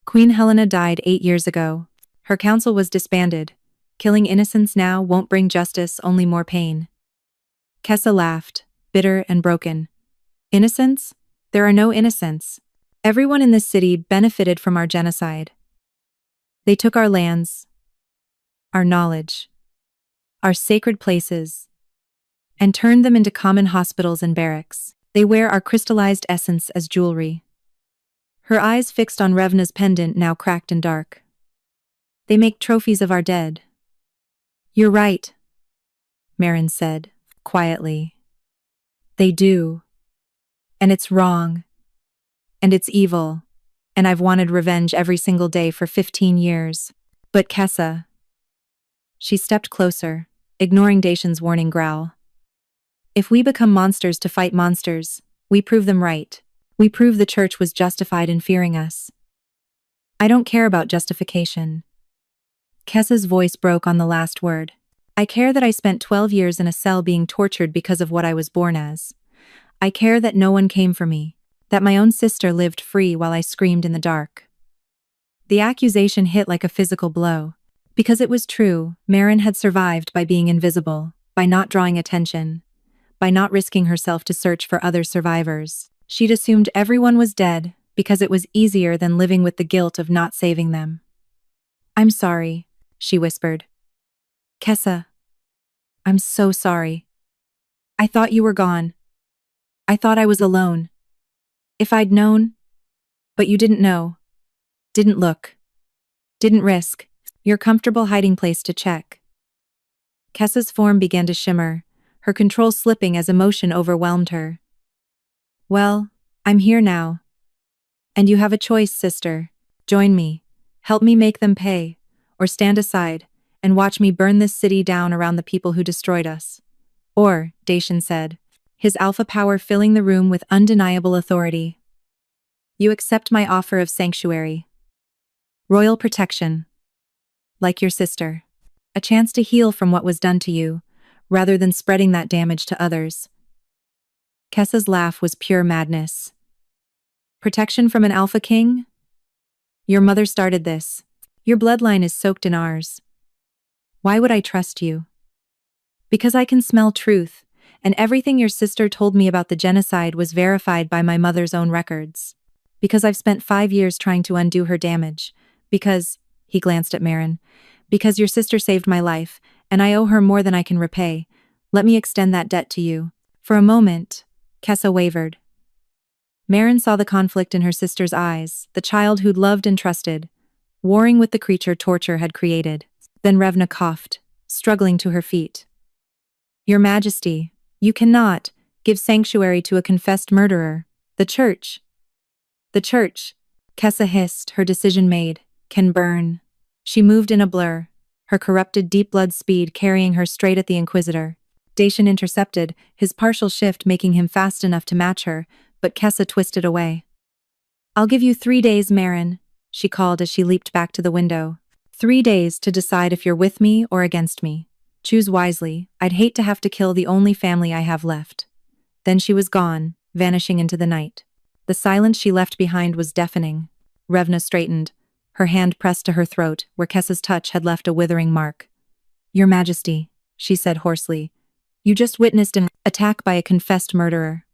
Queen Helena died 8 years ago. Her council was disbanded. Killing innocents now won't bring justice, only more pain. Kessa laughed, bitter and broken. Innocents? There are no innocents. Everyone in this city benefited from our genocide. They took our lands, our knowledge, our sacred places, and turned them into common hospitals and barracks. They wear our crystallized essence as jewelry. Her eyes fixed on Revna's pendant, now cracked and dark. They make trophies of our dead. You're right, Marin said, quietly. They do. And it's wrong. And it's evil. And I've wanted revenge every single day for 15 years. But Kessa. She stepped closer, ignoring Dacian's warning growl. If we become monsters to fight monsters, we prove them right. We prove the church was justified in fearing us. I don't care about justification. Kessa's voice broke on the last word. I care that I spent 12 years in a cell being tortured because of what I was born as. I care that no one came for me, that my own sister lived free while I screamed in the dark. The accusation hit like a physical blow. Because it was true, Marin had survived by being invisible, by not drawing attention, by not risking herself to search for other survivors. She'd assumed everyone was dead because it was easier than living with the guilt of not saving them. I'm sorry, she whispered. Kessa, I'm so sorry. I thought you were gone. I thought I was alone. If I'd known. But you didn't know. Didn't look. Didn't risk your comfortable hiding place to check. Kessa's form began to shimmer, her control slipping as emotion overwhelmed her. Well, I'm here now. And you have a choice, sister. Join me. Help me make them pay. Or stand aside and watch me burn this city down around the people who destroyed us. Or, Dacian said, his alpha power filling the room with undeniable authority. You accept my offer of sanctuary. Royal protection. Like your sister. a chance to heal from what was done to you, rather than spreading that damage to others. Kessa's laugh was pure madness. Protection from an alpha king? Your mother started this. Your bloodline is soaked in ours. Why would I trust you? Because I can smell truth, and everything your sister told me about the genocide was verified by my mother's own records. Because I've spent 5 years trying to undo her damage. Because, he glanced at Marin, because your sister saved my life, and I owe her more than I can repay. Let me extend that debt to you. For a moment, Kessa wavered. Marin saw the conflict in her sister's eyes, the child who'd loved and trusted, warring with the creature torture had created. Then Revna coughed, struggling to her feet. Your Majesty, you cannot give sanctuary to a confessed murderer. The Church. The Church, Kessa hissed, her decision made, can burn. She moved in a blur, her corrupted deep blood speed carrying her straight at the Inquisitor. Dacian intercepted, his partial shift making him fast enough to match her, but Kessa twisted away. I'll give you 3 days, Marin, she called as she leaped back to the window. 3 days to decide if you're with me or against me. Choose wisely. I'd hate to have to kill the only family I have left. Then she was gone, vanishing into the night. The silence she left behind was deafening. Revna straightened, her hand pressed to her throat, where Kessa's touch had left a withering mark. Your Majesty, she said hoarsely, you just witnessed an attack by a confessed murderer.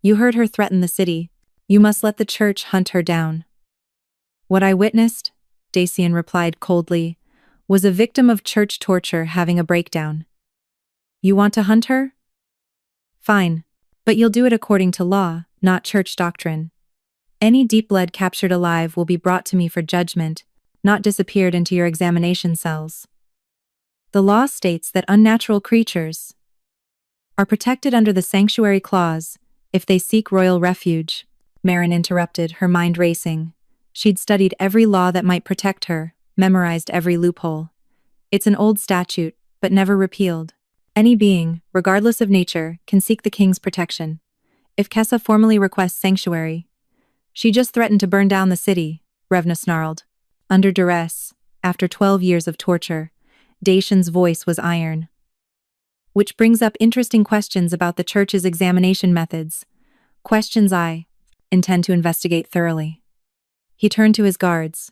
You heard her threaten the city. You must let the Church hunt her down. What I witnessed, Dacian replied coldly, was a victim of Church torture having a breakdown. You want to hunt her? Fine, but you'll do it according to law, not Church doctrine. Any deep blood captured alive will be brought to me for judgment, not disappeared into your examination cells. The law states that unnatural creatures are protected under the Sanctuary Clause if they seek royal refuge. Marin interrupted, her mind racing. She'd studied every law that might protect her, memorized every loophole. It's an old statute, but never repealed. Any being, regardless of nature, can seek the king's protection. If Kessa formally requests sanctuary, she just threatened to burn down the city, Revna snarled. Under duress, after 12 years of torture, Dacian's voice was iron. Which brings up interesting questions about the Church's examination methods. Questions I intend to investigate thoroughly. He turned to his guards.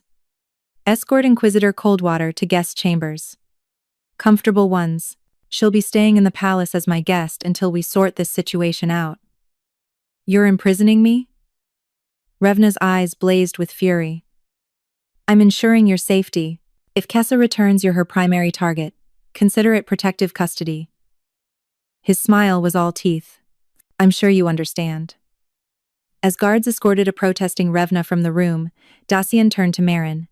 Escort Inquisitor Coldwater to guest chambers. Comfortable ones. She'll be staying in the palace as my guest until we sort this situation out. You're imprisoning me? Revna's eyes blazed with fury. I'm ensuring your safety. If Kessa returns, you're her primary target. Consider it protective custody. His smile was all teeth. I'm sure you understand. As guards escorted a protesting Revna from the room, Dacian turned to Marin.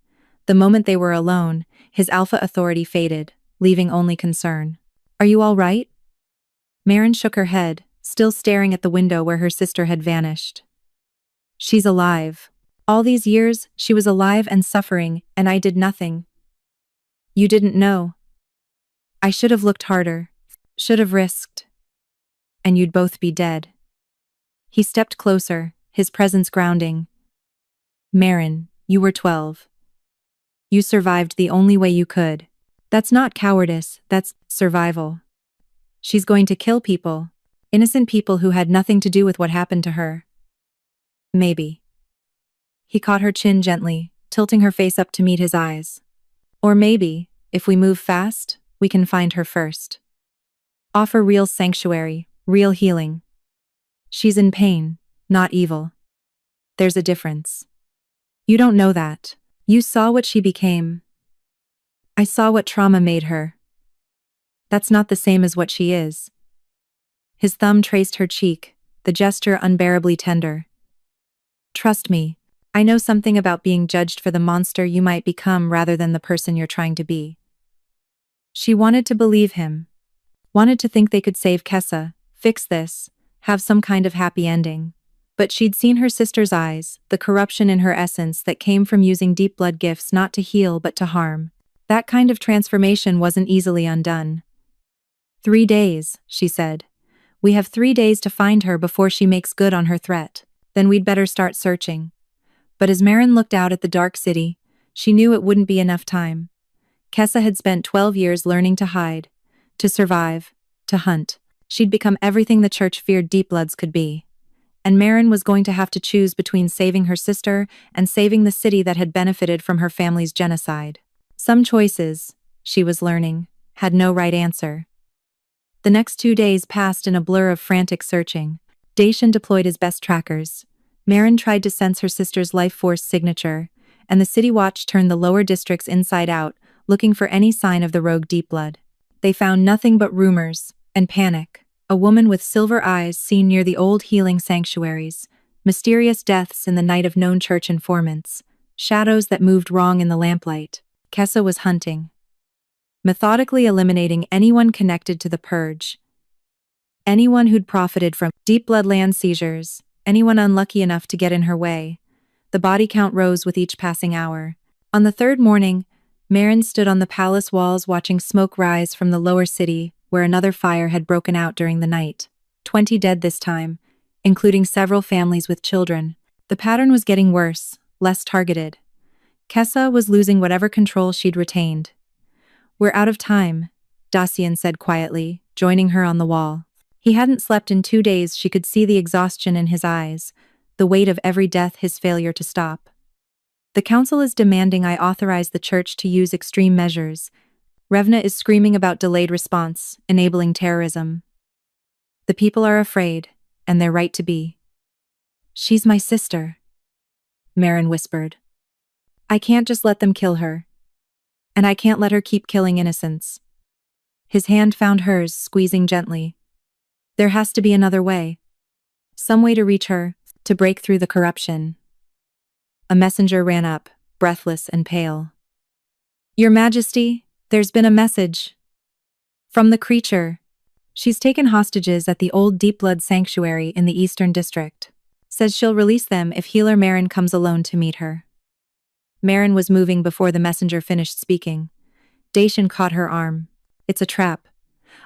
The moment they were alone, his alpha authority faded, leaving only concern. Are you all right? Marin shook her head, still staring at the window where her sister had vanished. She's alive. All these years, she was alive and suffering, and I did nothing. You didn't know. I should have looked harder. Should have risked. And you'd both be dead. He stepped closer, his presence grounding. Marin, you were 12. You survived the only way you could. That's not cowardice, that's survival. She's going to kill people. Innocent people who had nothing to do with what happened to her. Maybe. He caught her chin gently, tilting her face up to meet his eyes. Or maybe, if we move fast, we can find her first. Offer real sanctuary, real healing. She's in pain, not evil. There's a difference. You don't know that. You saw what she became. I saw what trauma made her. That's not the same as what she is. His thumb traced her cheek, the gesture unbearably tender. Trust me, I know something about being judged for the monster you might become rather than the person you're trying to be. She wanted to believe him. Wanted to think they could save Kessa, fix this, have some kind of happy ending. But she'd seen her sister's eyes, the corruption in her essence that came from using deep blood gifts not to heal but to harm. That kind of transformation wasn't easily undone. 3 days, she said. We have 3 days to find her before she makes good on her threat. Then we'd better start searching. But as Marin looked out at the dark city, she knew it wouldn't be enough time. Kessa had spent 12 years learning to hide, to survive, to hunt. She'd become everything the church feared deep bloods could be. And Marin was going to have to choose between saving her sister and saving the city that had benefited from her family's genocide. Some choices, she was learning, had no right answer. The next 2 days passed in a blur of frantic searching. Dacian deployed his best trackers. Marin tried to sense her sister's life force signature, and the City Watch turned the lower districts inside out, looking for any sign of the rogue deep blood. They found nothing but rumors and panic. A woman with silver eyes seen near the old healing sanctuaries, mysterious deaths in the night of known church informants, shadows that moved wrong in the lamplight. Kessa was hunting, methodically eliminating anyone connected to the purge, anyone who'd profited from deep blood land seizures, anyone unlucky enough to get in her way. The body count rose with each passing hour. On the third morning, Marin stood on the palace walls watching smoke rise from the lower city, where another fire had broken out during the night. 20 dead this time, including several families with children. The pattern was getting worse, less targeted. Kessa was losing whatever control she'd retained. "We're out of time," Dacian said quietly, joining her on the wall. He hadn't slept in 2 days. She could see the exhaustion in his eyes, the weight of every death, his failure to stop. "The council is demanding I authorize the church to use extreme measures. Revna is screaming about delayed response, enabling terrorism. The people are afraid, and they're right to be." "She's my sister," Marin whispered. "I can't just let them kill her. And I can't let her keep killing innocents." His hand found hers, squeezing gently. "There has to be another way. Some way to reach her, to break through the corruption." A messenger ran up, breathless and pale. "Your Majesty, there's been a message from the creature. She's taken hostages at the old Deep Blood Sanctuary in the Eastern District. Says she'll release them if healer Marin comes alone to meet her." Marin was moving before the messenger finished speaking. Dacian caught her arm. "It's a trap.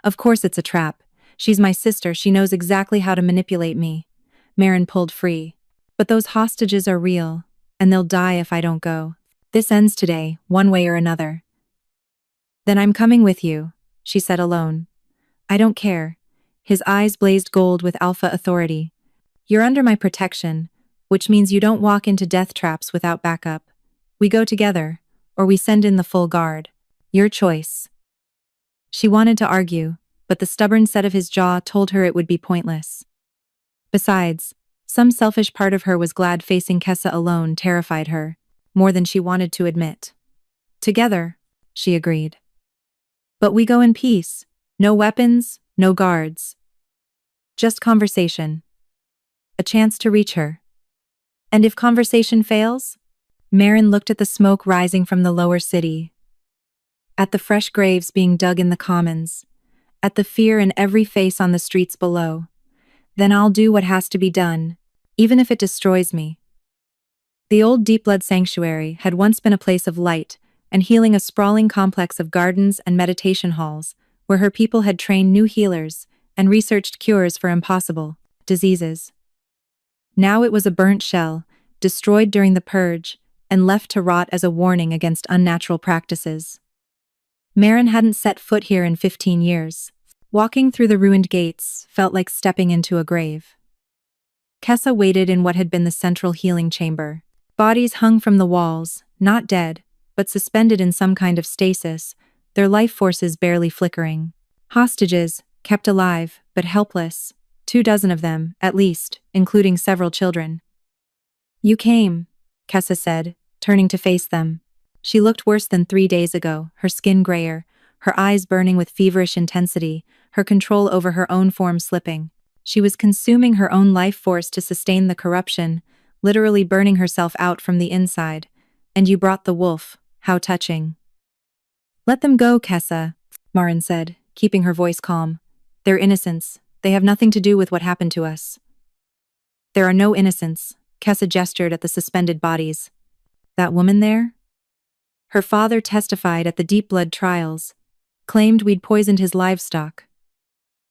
Of course it's a trap. She's my sister, she knows exactly how to manipulate me." Marin pulled free. "But those hostages are real, and they'll die if I don't go. This ends today, one way or another." "Then I'm coming with you," she said alone. "I don't care." His eyes blazed gold with alpha authority. "You're under my protection, which means you don't walk into death traps without backup. We go together, or we send in the full guard. Your choice." She wanted to argue, but the stubborn set of his jaw told her it would be pointless. Besides, some selfish part of her was glad facing Kessa alone terrified her, more than she wanted to admit. "Together," she agreed. "But we go in peace. No weapons, no guards. Just conversation. A chance to reach her. And if conversation fails?" Marin looked at the smoke rising from the lower city, at the fresh graves being dug in the commons, at the fear in every face on the streets below. "Then I'll do what has to be done, even if it destroys me." The old Deep Blood Sanctuary had once been a place of light and healing, a sprawling complex of gardens and meditation halls, where her people had trained new healers and researched cures for impossible diseases. Now it was a burnt shell, destroyed during the purge, and left to rot as a warning against unnatural practices. Marin hadn't set foot here in 15 years. Walking through the ruined gates felt like stepping into a grave. Kessa waited in what had been the central healing chamber. Bodies hung from the walls, not dead, but suspended in some kind of stasis, their life forces barely flickering. Hostages, kept alive, but helpless. 24 of them, at least, including several children. "You came," Kessa said, turning to face them. She looked worse than 3 days ago, her skin grayer, her eyes burning with feverish intensity, her control over her own form slipping. She was consuming her own life force to sustain the corruption, literally burning herself out from the inside. "And you brought the wolf, how touching." "Let them go, Kessa," Marin said, keeping her voice calm. "They're innocents. They have nothing to do with what happened to us." "There are no innocents," Kessa gestured at the suspended bodies. "That woman there? Her father testified at the Deep Blood trials, claimed we'd poisoned his livestock.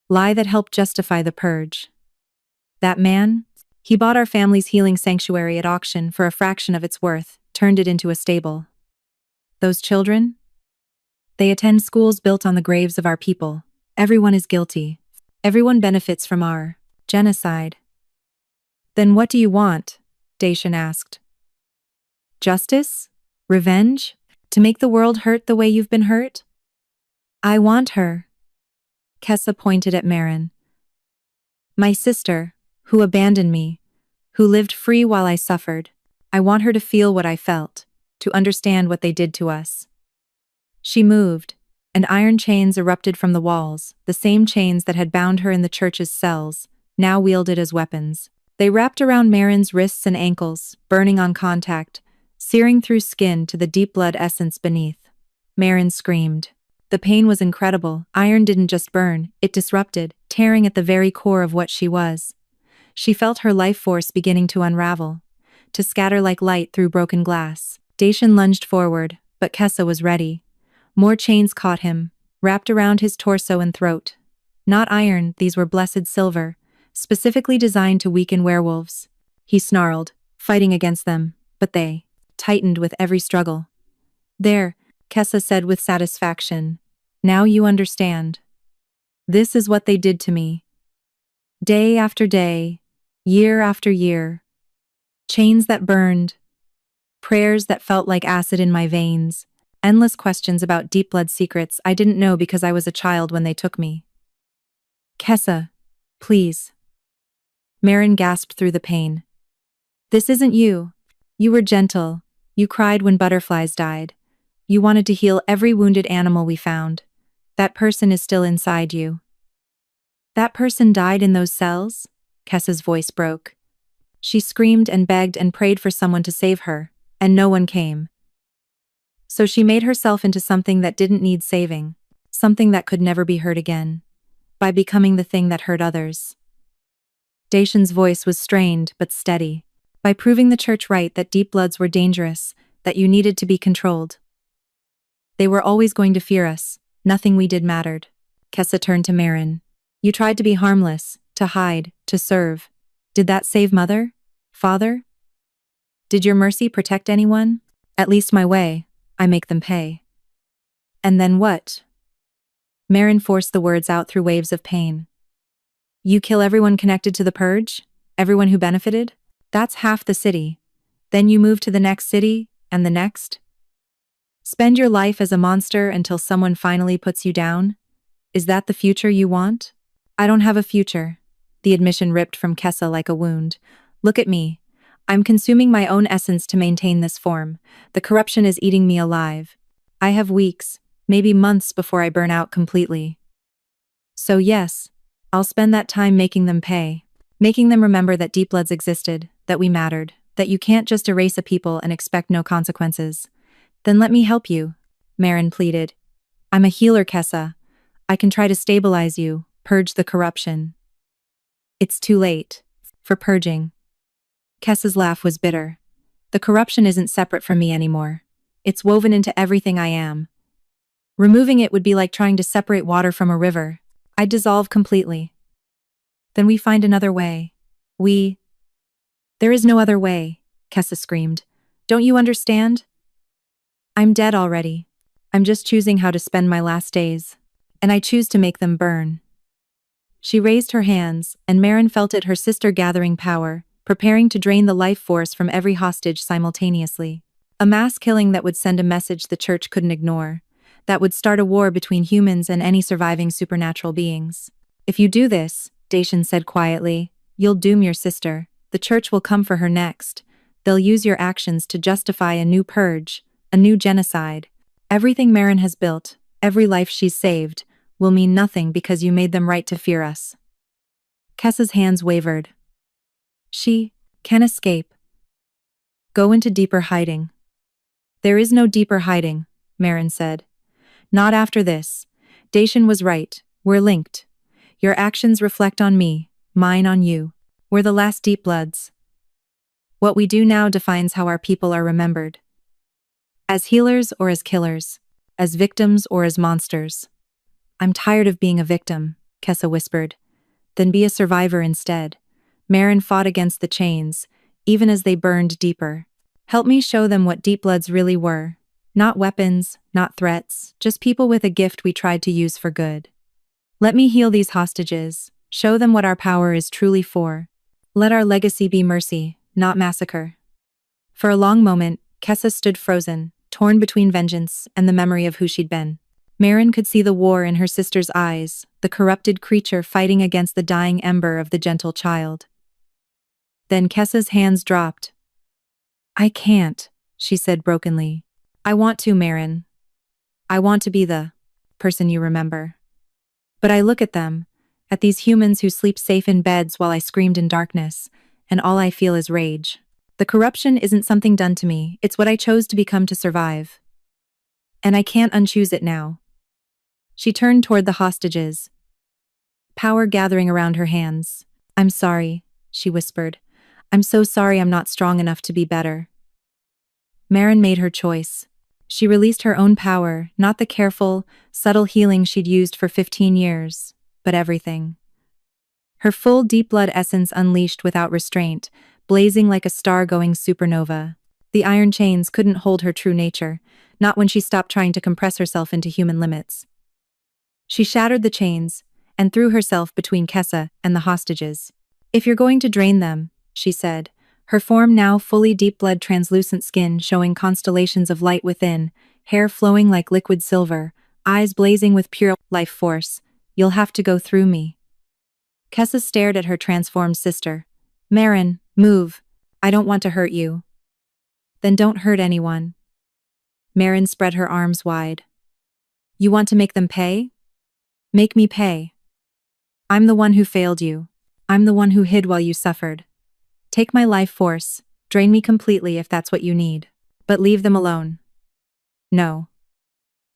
Lie that helped justify the purge. That man? He bought our family's healing sanctuary at auction for a fraction of its worth, turned it into a stable. Those children? They attend schools built on the graves of our people. Everyone is guilty. Everyone benefits from our genocide. Then what do you want? Dacian asked. Justice? Revenge? To make the world hurt the way you've been hurt? I want her. Kessa pointed at Marin. My sister, who abandoned me, who lived free while I suffered. I want her to feel what I felt, to understand what they did to us. She moved, and iron chains erupted from the walls, the same chains that had bound her in the church's cells, now wielded as weapons. They wrapped around Marin's wrists and ankles, burning on contact, searing through skin to the deep blood essence beneath. Marin screamed. The pain was incredible. Iron didn't just burn, it disrupted, tearing at the very core of what she was. She felt her life force beginning to unravel, to scatter like light through broken glass. Dacian lunged forward, but Kessa was ready. More chains caught him, wrapped around his torso and throat. Not iron, these were blessed silver, specifically designed to weaken werewolves. He snarled, fighting against them, but they tightened with every struggle. There, Kessa said with satisfaction. Now you understand. This is what they did to me. Day after day, year after year. Chains that burned. Prayers that felt like acid in my veins. Endless questions about deep blood secrets I didn't know because I was a child when they took me. Kessa, please. Marin gasped through the pain. This isn't you. You were gentle. You cried when butterflies died. You wanted to heal every wounded animal we found. That person is still inside you. That person died in those cells? Kessa's voice broke. She screamed and begged and prayed for someone to save her, and no one came. So she made herself into something that didn't need saving, something that could never be hurt again, by becoming the thing that hurt others. Dacian's voice was strained but steady, by proving the church right that deep bloods were dangerous, that you needed to be controlled. They were always going to fear us. Nothing we did mattered. Kessa turned to Marin. You tried to be harmless, to hide, to serve. Did that save Mother? Father? Did your mercy protect anyone? At least my way. I make them pay. And then what? Marin forced the words out through waves of pain. You kill everyone connected to the purge? Everyone who benefited? That's half the city. Then you move to the next city, and the next? Spend your life as a monster until someone finally puts you down? Is that the future you want? I don't have a future. The admission ripped from Kessa like a wound. Look at me. I'm consuming my own essence to maintain this form. The corruption is eating me alive. I have weeks, maybe months before I burn out completely. So yes, I'll spend that time making them pay. Making them remember that deep bloods existed, that we mattered, that you can't just erase a people and expect no consequences. Then let me help you, Marin pleaded. I'm a healer, Kessa. I can try to stabilize you, purge the corruption. It's too late. For purging. Kessa's laugh was bitter. The corruption isn't separate from me anymore. It's woven into everything I am. Removing it would be like trying to separate water from a river. I'd dissolve completely. Then we find another way. There is no other way, Kessa screamed. Don't you understand? I'm dead already. I'm just choosing how to spend my last days. And I choose to make them burn. She raised her hands, and Marin felt it, her sister gathering power, preparing to drain the life force from every hostage simultaneously. A mass killing that would send a message the church couldn't ignore, that would start a war between humans and any surviving supernatural beings. If you do this, Dacian said quietly, you'll doom your sister. The church will come for her next. They'll use your actions to justify a new purge, a new genocide. Everything Marin has built, every life she's saved, will mean nothing because you made them right to fear us. Kessa's hands wavered. She can escape. Go into deeper hiding. There is no deeper hiding, Marin said. Not after this. Dacian was right. We're linked. Your actions reflect on me, mine on you. We're the last deep bloods. What we do now defines how our people are remembered. As healers or as killers. As victims or as monsters. I'm tired of being a victim, Kessa whispered. Then be a survivor instead. Marin fought against the chains, even as they burned deeper. Help me show them what deep bloods really were. Not weapons, not threats, just people with a gift we tried to use for good. Let me heal these hostages, show them what our power is truly for. Let our legacy be mercy, not massacre. For a long moment, Kessa stood frozen, torn between vengeance and the memory of who she'd been. Marin could see the war in her sister's eyes, the corrupted creature fighting against the dying ember of the gentle child. Then Kessa's hands dropped. I can't, she said brokenly. I want to, Marin. I want to be the person you remember. But I look at them, at these humans who sleep safe in beds while I screamed in darkness, and all I feel is rage. The corruption isn't something done to me, it's what I chose to become to survive. And I can't unchoose it now. She turned toward the hostages, power gathering around her hands. I'm sorry, she whispered. I'm so sorry I'm not strong enough to be better. Marin made her choice. She released her own power, not the careful, subtle healing she'd used for 15 years, but everything. Her full deep blood essence unleashed without restraint, blazing like a star-going supernova. The iron chains couldn't hold her true nature, not when she stopped trying to compress herself into human limits. She shattered the chains and threw herself between Kessa and the hostages. If you're going to drain them, she said, her form now fully deep-blood translucent skin showing constellations of light within, hair flowing like liquid silver, eyes blazing with pure life force, you'll have to go through me. Kessa stared at her transformed sister. Marin, move. I don't want to hurt you. Then don't hurt anyone. Marin spread her arms wide. You want to make them pay? Make me pay. I'm the one who failed you. I'm the one who hid while you suffered. Take my life force, drain me completely if that's what you need. But leave them alone. No.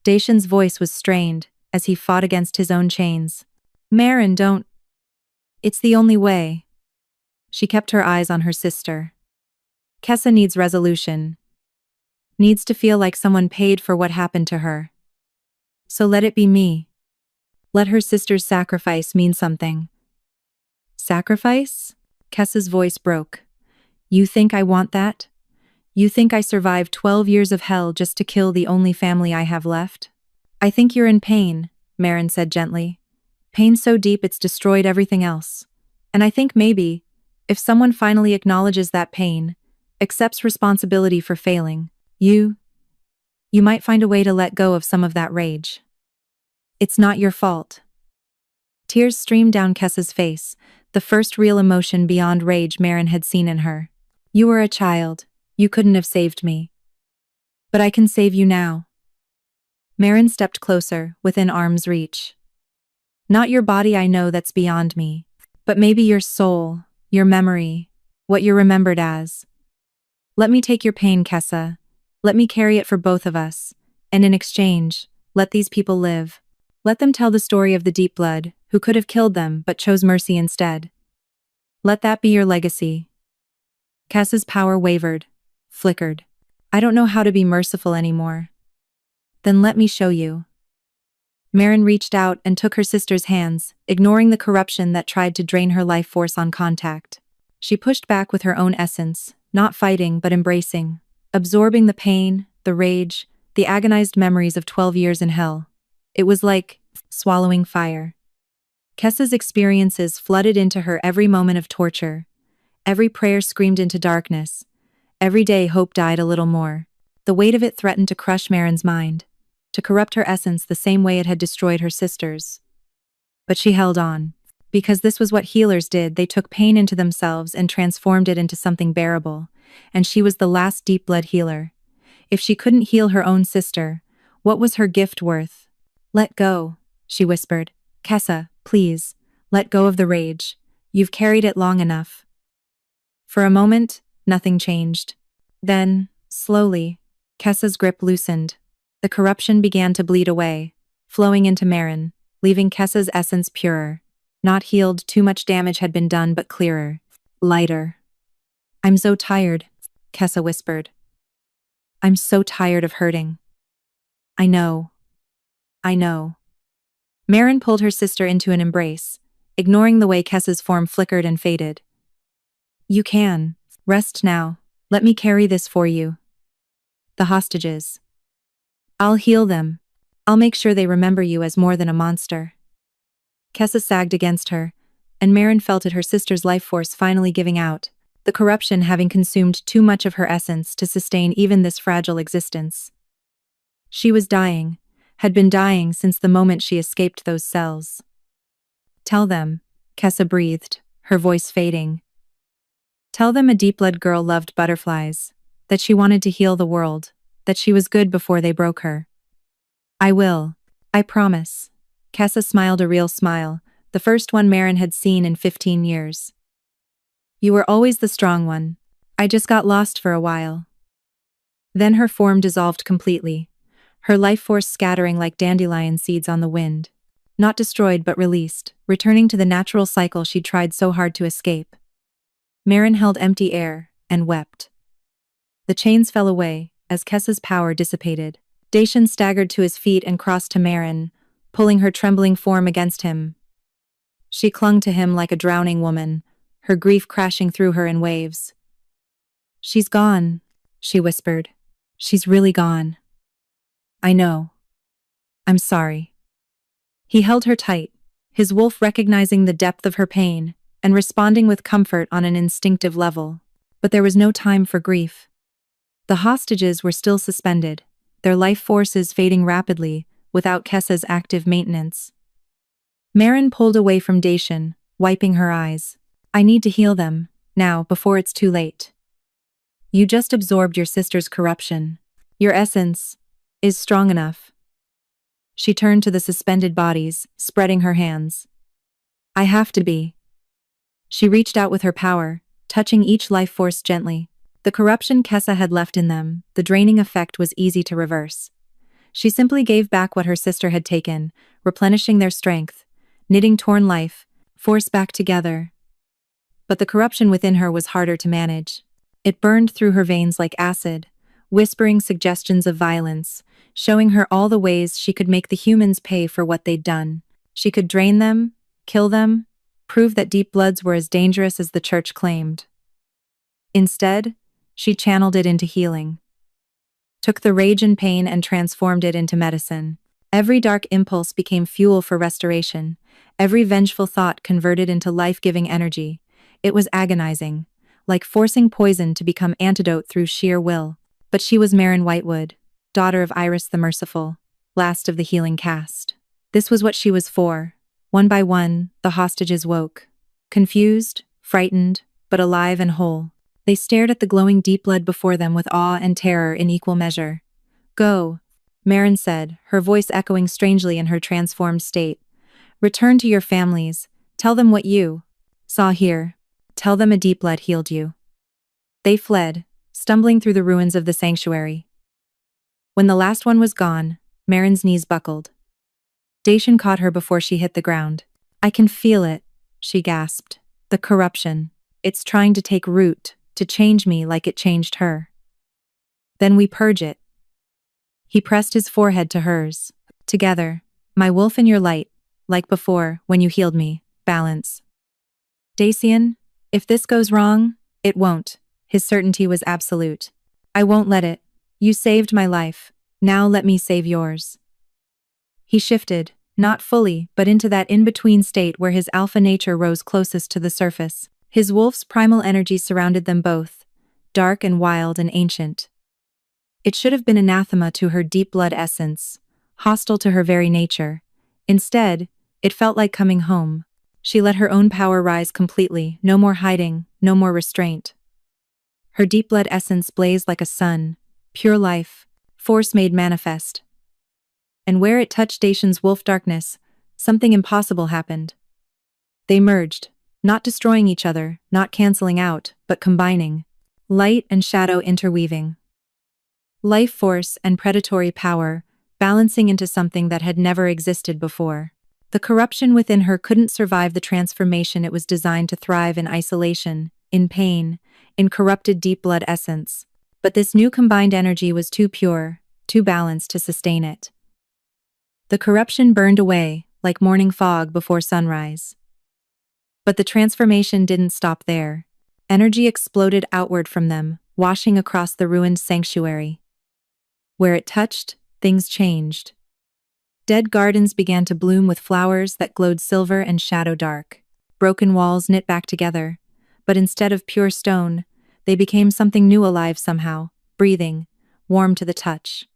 Dacian's voice was strained as he fought against his own chains. Marin, don't. It's the only way. She kept her eyes on her sister. Kessa needs resolution. Needs to feel like someone paid for what happened to her. So let it be me. Let her sister's sacrifice mean something. Sacrifice? Kessa's voice broke. You think I want that? You think I survived 12 years of hell just to kill the only family I have left? I think you're in pain, Marin said gently. Pain so deep it's destroyed everything else. And I think maybe, if someone finally acknowledges that pain, accepts responsibility for failing, you might find a way to let go of some of that rage. It's not your fault. Tears streamed down Kessa's face, the first real emotion beyond rage Marin had seen in her. You were a child. You couldn't have saved me. But I can save you now. Marin stepped closer, within arm's reach. Not your body, I know that's beyond me, but maybe your soul, your memory, what you're remembered as. Let me take your pain, Kessa. Let me carry it for both of us, and in exchange, let these people live. Let them tell the story of the deep blood, who could have killed them but chose mercy instead. Let that be your legacy. Kessa's power wavered, flickered. I don't know how to be merciful anymore. Then let me show you. Marin reached out and took her sister's hands, ignoring the corruption that tried to drain her life force on contact. She pushed back with her own essence, not fighting but embracing, absorbing the pain, the rage, the agonized memories of 12 years in hell. It was like swallowing fire. Kessa's experiences flooded into her every moment of torture. Every prayer screamed into darkness. Every day hope died a little more. The weight of it threatened to crush Marin's mind, to corrupt her essence the same way it had destroyed her sister's. But she held on. Because this was what healers did, they took pain into themselves and transformed it into something bearable. And she was the last deep blood healer. If she couldn't heal her own sister, what was her gift worth? Let go, she whispered. Kessa, please, let go of the rage. You've carried it long enough. For a moment, nothing changed. Then, slowly, Kessa's grip loosened. The corruption began to bleed away, flowing into Marin, leaving Kessa's essence purer. Not healed, too much damage had been done, but clearer, lighter. I'm so tired, Kessa whispered. I'm so tired of hurting. I know. Marin pulled her sister into an embrace, ignoring the way Kessa's form flickered and faded. You can. Rest now. Let me carry this for you. The hostages. I'll heal them. I'll make sure they remember you as more than a monster. Kessa sagged against her, and Marin felt it, her sister's life force finally giving out, the corruption having consumed too much of her essence to sustain even this fragile existence. She was dying, had been dying since the moment she escaped those cells. Tell them, Kessa breathed, her voice fading. Tell them a deep-blood girl loved butterflies, that she wanted to heal the world, that she was good before they broke her. I will. I promise. Kessa smiled a real smile, the first one Marin had seen in 15 years. You were always the strong one. I just got lost for a while. Then her form dissolved completely, her life force scattering like dandelion seeds on the wind. Not destroyed but released, returning to the natural cycle she'd tried so hard to escape. Marin held empty air, and wept. The chains fell away, as Kessa's power dissipated. Dacian staggered to his feet and crossed to Marin, pulling her trembling form against him. She clung to him like a drowning woman, her grief crashing through her in waves. She's gone, she whispered. She's really gone. I know. I'm sorry. He held her tight, his wolf recognizing the depth of her pain and responding with comfort on an instinctive level. But there was no time for grief. The hostages were still suspended, their life forces fading rapidly without Kessa's active maintenance. Marin pulled away from Dacian, wiping her eyes. I need to heal them, now, before it's too late. You just absorbed your sister's corruption. Your essence is strong enough. She turned to the suspended bodies, spreading her hands. I have to be. She reached out with her power, touching each life force gently. The corruption Kessa had left in them, the draining effect was easy to reverse. She simply gave back what her sister had taken, replenishing their strength, knitting torn life force back together. But the corruption within her was harder to manage. It burned through her veins like acid, whispering suggestions of violence, showing her all the ways she could make the humans pay for what they'd done. She could drain them, kill them, prove that deep bloods were as dangerous as the church claimed. Instead, she channeled it into healing. Took the rage and pain and transformed it into medicine. Every dark impulse became fuel for restoration, every vengeful thought converted into life-giving energy. It was agonizing, like forcing poison to become antidote through sheer will. But she was Marin Whitewood, daughter of Iris the Merciful, last of the healing caste. This was what she was for. One by one, the hostages woke. Confused, frightened, but alive and whole. They stared at the glowing deep blood before them with awe and terror in equal measure. Go, Marin said, her voice echoing strangely in her transformed state. Return to your families. Tell them what you saw here. Tell them a deep blood healed you. They fled, stumbling through the ruins of the sanctuary. When the last one was gone, Marin's knees buckled. Dacian caught her before she hit the ground. I can feel it, she gasped. The corruption. It's trying to take root, to change me like it changed her. Then we purge it. He pressed his forehead to hers. Together, my wolf and your light, like before, when you healed me, balance. Dacian, if this goes wrong, it won't. His certainty was absolute. I won't let it. You saved my life. Now let me save yours. He shifted, not fully, but into that in-between state where his alpha nature rose closest to the surface. His wolf's primal energy surrounded them both, dark and wild and ancient. It should have been anathema to her deep blood essence, hostile to her very nature. Instead, it felt like coming home. She let her own power rise completely, no more hiding, no more restraint. Her deep blood essence blazed like a sun, pure life, force made manifest. And where it touched Dacian's wolf darkness, something impossible happened. They merged, not destroying each other, not canceling out, but combining. Light and shadow interweaving. Life force and predatory power, balancing into something that had never existed before. The corruption within her couldn't survive the transformation. It was designed to thrive in isolation, in pain, in corrupted deep blood essence. But this new combined energy was too pure, too balanced to sustain it. The corruption burned away, like morning fog before sunrise. But the transformation didn't stop there. Energy exploded outward from them, washing across the ruined sanctuary. Where it touched, things changed. Dead gardens began to bloom with flowers that glowed silver and shadow dark. Broken walls knit back together, but instead of pure stone, they became something new, alive somehow, breathing, warm to the touch.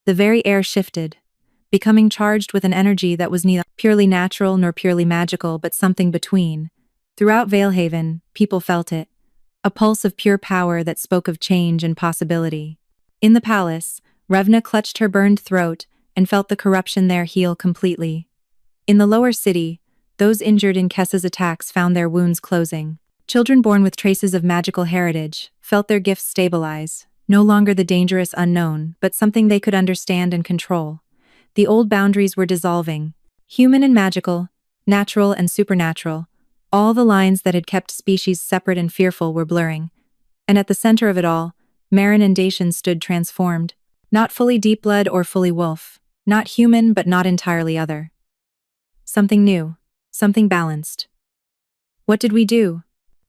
The very air shifted, becoming charged with an energy that was neither purely natural nor purely magical, but something between. Throughout Valehaven, people felt it, a pulse of pure power that spoke of change and possibility. In the palace, Revna clutched her burned throat and felt the corruption there heal completely. In the lower city, those injured in Kessa's attacks found their wounds closing. Children born with traces of magical heritage felt their gifts stabilize, no longer the dangerous unknown, but something they could understand and control. The old boundaries were dissolving. Human and magical, natural and supernatural, all the lines that had kept species separate and fearful were blurring. And at the center of it all, Marin and Dacian stood transformed. Not fully deep blood or fully wolf. Not human but not entirely other. Something new. Something balanced. "What did we do?"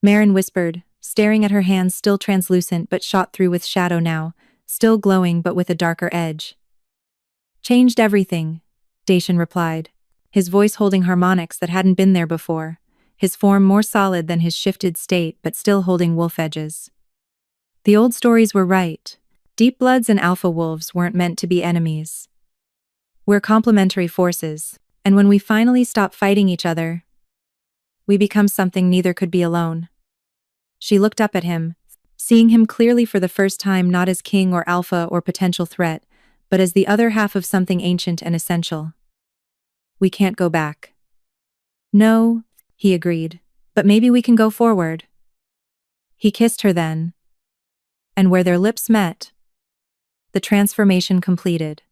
Marin whispered, staring at her hands still translucent but shot through with shadow now, still glowing but with a darker edge. "Changed everything," Dacian replied, his voice holding harmonics that hadn't been there before, his form more solid than his shifted state but still holding wolf edges. The old stories were right. Deep bloods and alpha wolves weren't meant to be enemies. We're complementary forces, and when we finally stop fighting each other, we become something neither could be alone. She looked up at him, seeing him clearly for the first time, not as king or alpha or potential threat, but as the other half of something ancient and essential. "We can't go back." "No," he agreed, "but maybe we can go forward." He kissed her then, and where their lips met, the transformation completed.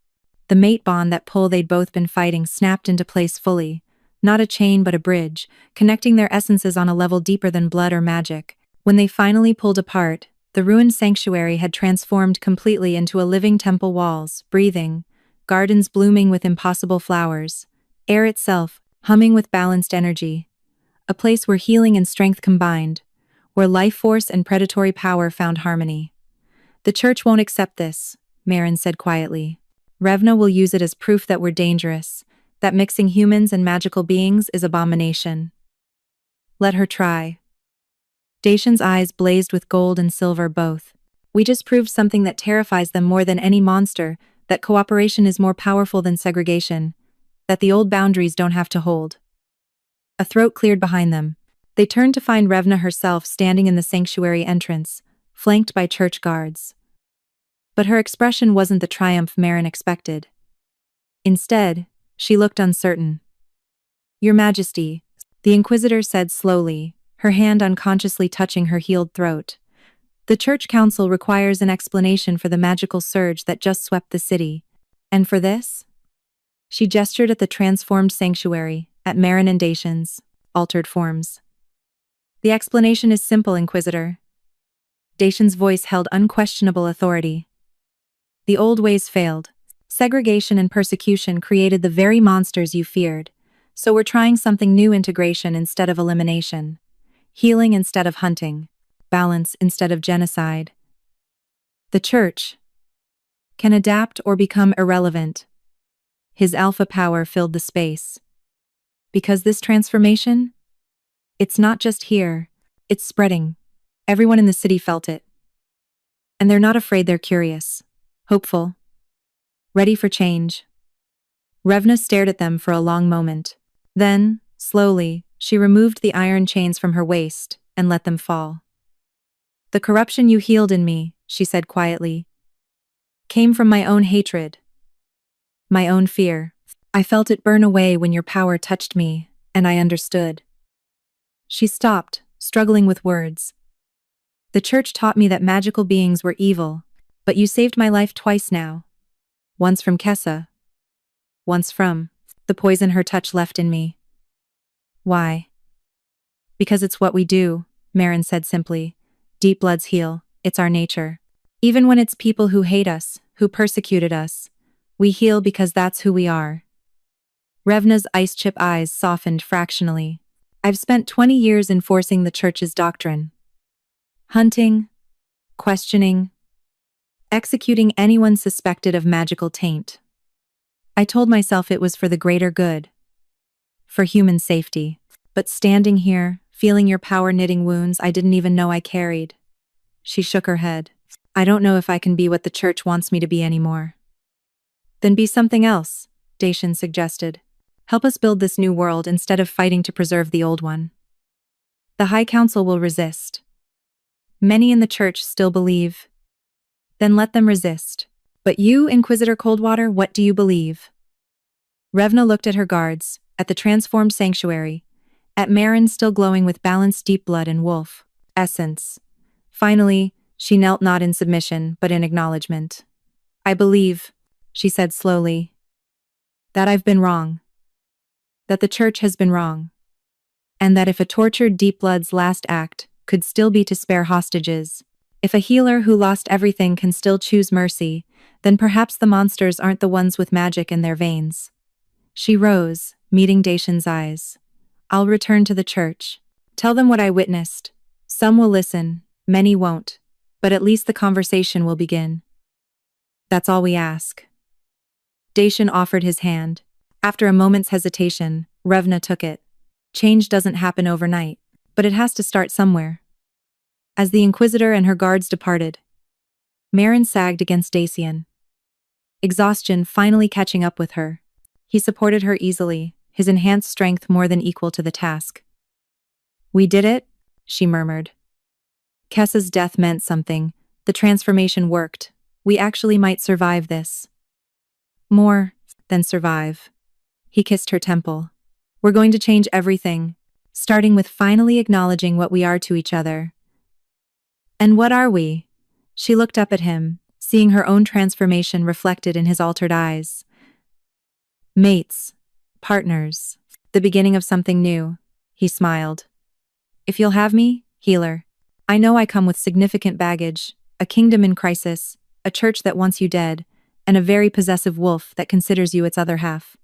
The mate bond, that pull they'd both been fighting, snapped into place fully, not a chain but a bridge, connecting their essences on a level deeper than blood or magic. When they finally pulled apart, the ruined sanctuary had transformed completely into a living temple, walls breathing, gardens blooming with impossible flowers, air itself humming with balanced energy. A place where healing and strength combined, where life force and predatory power found harmony. "The church won't accept this," Marin said quietly. "Revna will use it as proof that we're dangerous, that mixing humans and magical beings is abomination." "Let her try." Dacian's eyes blazed with gold and silver both. "We just proved something that terrifies them more than any monster, that cooperation is more powerful than segregation, that the old boundaries don't have to hold." A throat cleared behind them. They turned to find Revna herself standing in the sanctuary entrance, flanked by church guards. But her expression wasn't the triumph Marin expected. Instead, she looked uncertain. "Your Majesty," the Inquisitor said slowly, her hand unconsciously touching her healed throat. "The Church Council requires an explanation for the magical surge that just swept the city. And for this?" She gestured at the transformed sanctuary, at Marin and Dacian's altered forms. "The explanation is simple, Inquisitor." Dacian's voice held unquestionable authority. "The old ways failed. Segregation and persecution created the very monsters you feared. So we're trying something new: integration instead of elimination. Healing instead of hunting. Balance instead of genocide. The Church can adapt or become irrelevant." His alpha power filled the space. "Because this transformation? It's not just here, it's spreading. Everyone in the city felt it. And they're not afraid, they're curious, hopeful, ready for change." Revna stared at them for a long moment. Then, slowly, she removed the iron chains from her waist and let them fall. "The corruption you healed in me," she said quietly, "came from my own hatred. My own fear. I felt it burn away when your power touched me, and I understood." She stopped, struggling with words. "The church taught me that magical beings were evil, but you saved my life twice now. Once from Kessa. Once from the poison her touch left in me." "Why?" "Because it's what we do," Marin said simply. "Deep bloods heal, it's our nature. Even when it's people who hate us, who persecuted us, we heal because that's who we are." Revna's ice-chip eyes softened fractionally. "I've spent 20 years enforcing the church's doctrine. Hunting, questioning, executing anyone suspected of magical taint. I told myself it was for the greater good, for human safety. But standing here, feeling your power knitting wounds I didn't even know I carried. She shook her head. I don't know if I can be what the church wants me to be anymore. Then be something else, Dacian suggested. Help us build this new world instead of fighting to preserve the old one. The High Council will resist. Many in the church still believe. Then let them resist. But you, Inquisitor Coldwater, what do you believe? Revna looked at her guards, at the transformed sanctuary, at Marin still glowing with balanced deep blood and wolf essence. Finally, she knelt not in submission, but in acknowledgement. I believe, she said slowly, that I've been wrong. That the church has been wrong. And that if a tortured deep blood's last act could still be to spare hostages, if a healer who lost everything can still choose mercy, then perhaps the monsters aren't the ones with magic in their veins. She rose, meeting Dacian's eyes. I'll return to the church. Tell them what I witnessed. Some will listen, many won't. But at least the conversation will begin. That's all we ask. Dacian offered his hand. After a moment's hesitation, Revna took it. Change doesn't happen overnight, but it has to start somewhere. As the Inquisitor and her guards departed, Marin sagged against Dacian, exhaustion finally catching up with her. He supported her easily, his enhanced strength more than equal to the task. We did it, she murmured. Kessa's death meant something. The transformation worked. We actually might survive this. More than survive. He kissed her temple. We're going to change everything, starting with finally acknowledging what we are to each other. And what are we? She looked up at him, seeing her own transformation reflected in his altered eyes. Mates. Partners. The beginning of something new. He smiled. If you'll have me, healer. I know I come with significant baggage, a kingdom in crisis, a church that wants you dead, and a very possessive wolf that considers you its other half.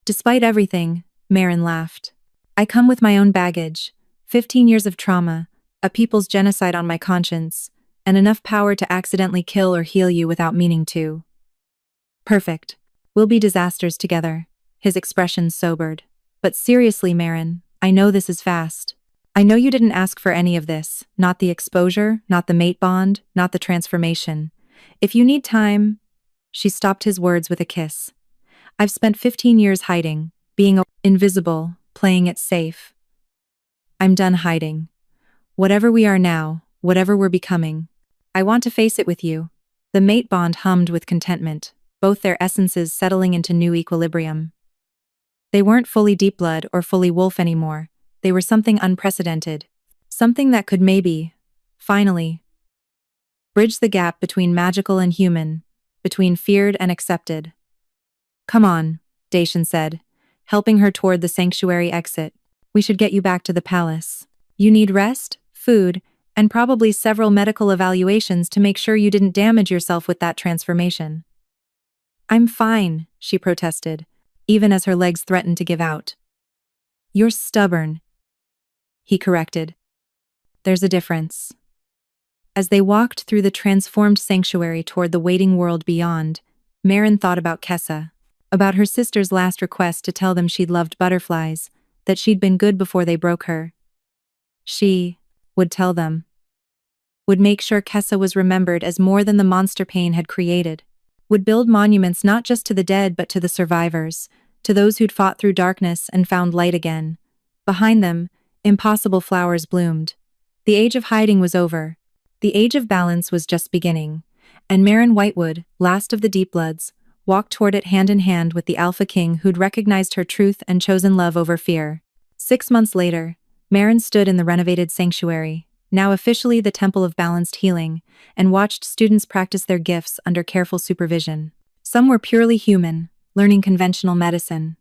Despite everything, Marin laughed. I come with my own baggage, 15 years of trauma, a people's genocide on my conscience, and enough power to accidentally kill or heal you without meaning to. Perfect. We'll be disasters together. His expression sobered. But seriously, Marin, I know this is fast. I know you didn't ask for any of this, not the exposure, not the mate bond, not the transformation. If you need time... She stopped his words with a kiss. I've spent 15 years hiding, being invisible, playing it safe. I'm done hiding. Whatever we are now, whatever we're becoming, I want to face it with you. The mate bond hummed with contentment, both their essences settling into new equilibrium. They weren't fully deep blood or fully wolf anymore. They were something unprecedented. Something that could maybe, finally, bridge the gap between magical and human, between feared and accepted. Come on, Dacian said, helping her toward the sanctuary exit. We should get you back to the palace. You need rest, food, and probably several medical evaluations to make sure you didn't damage yourself with that transformation. I'm fine, she protested, even as her legs threatened to give out. You're stubborn, he corrected. There's a difference. As they walked through the transformed sanctuary toward the waiting world beyond, Marin thought about Kessa, about her sister's last request to tell them she'd loved butterflies, that she'd been good before they broke her. She would tell them. Would make sure Kessa was remembered as more than the monster pain had created. Would build monuments not just to the dead but to the survivors, to those who'd fought through darkness and found light again. Behind them, impossible flowers bloomed. The age of hiding was over. The age of balance was just beginning, and Marin Whitewood, last of the Deep Bloods, walked toward it hand in hand with the Alpha King who'd recognized her truth and chosen love over fear. 6 months later, Marin stood in the renovated sanctuary, now officially the Temple of Balanced Healing, and watched students practice their gifts under careful supervision. Some were purely human, learning conventional medicine.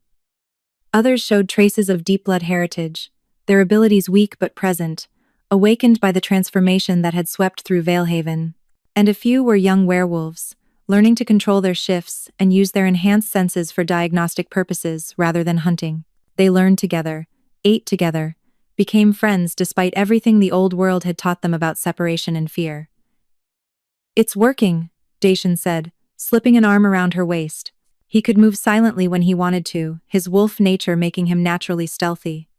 Others showed traces of deep blood heritage, their abilities weak but present, awakened by the transformation that had swept through Valehaven. And a few were young werewolves, learning to control their shifts and use their enhanced senses for diagnostic purposes rather than hunting. They learned together, ate together, became friends despite everything the old world had taught them about separation and fear. It's working, Dacian said, slipping an arm around her waist. He could move silently when he wanted to, his wolf nature making him naturally stealthy.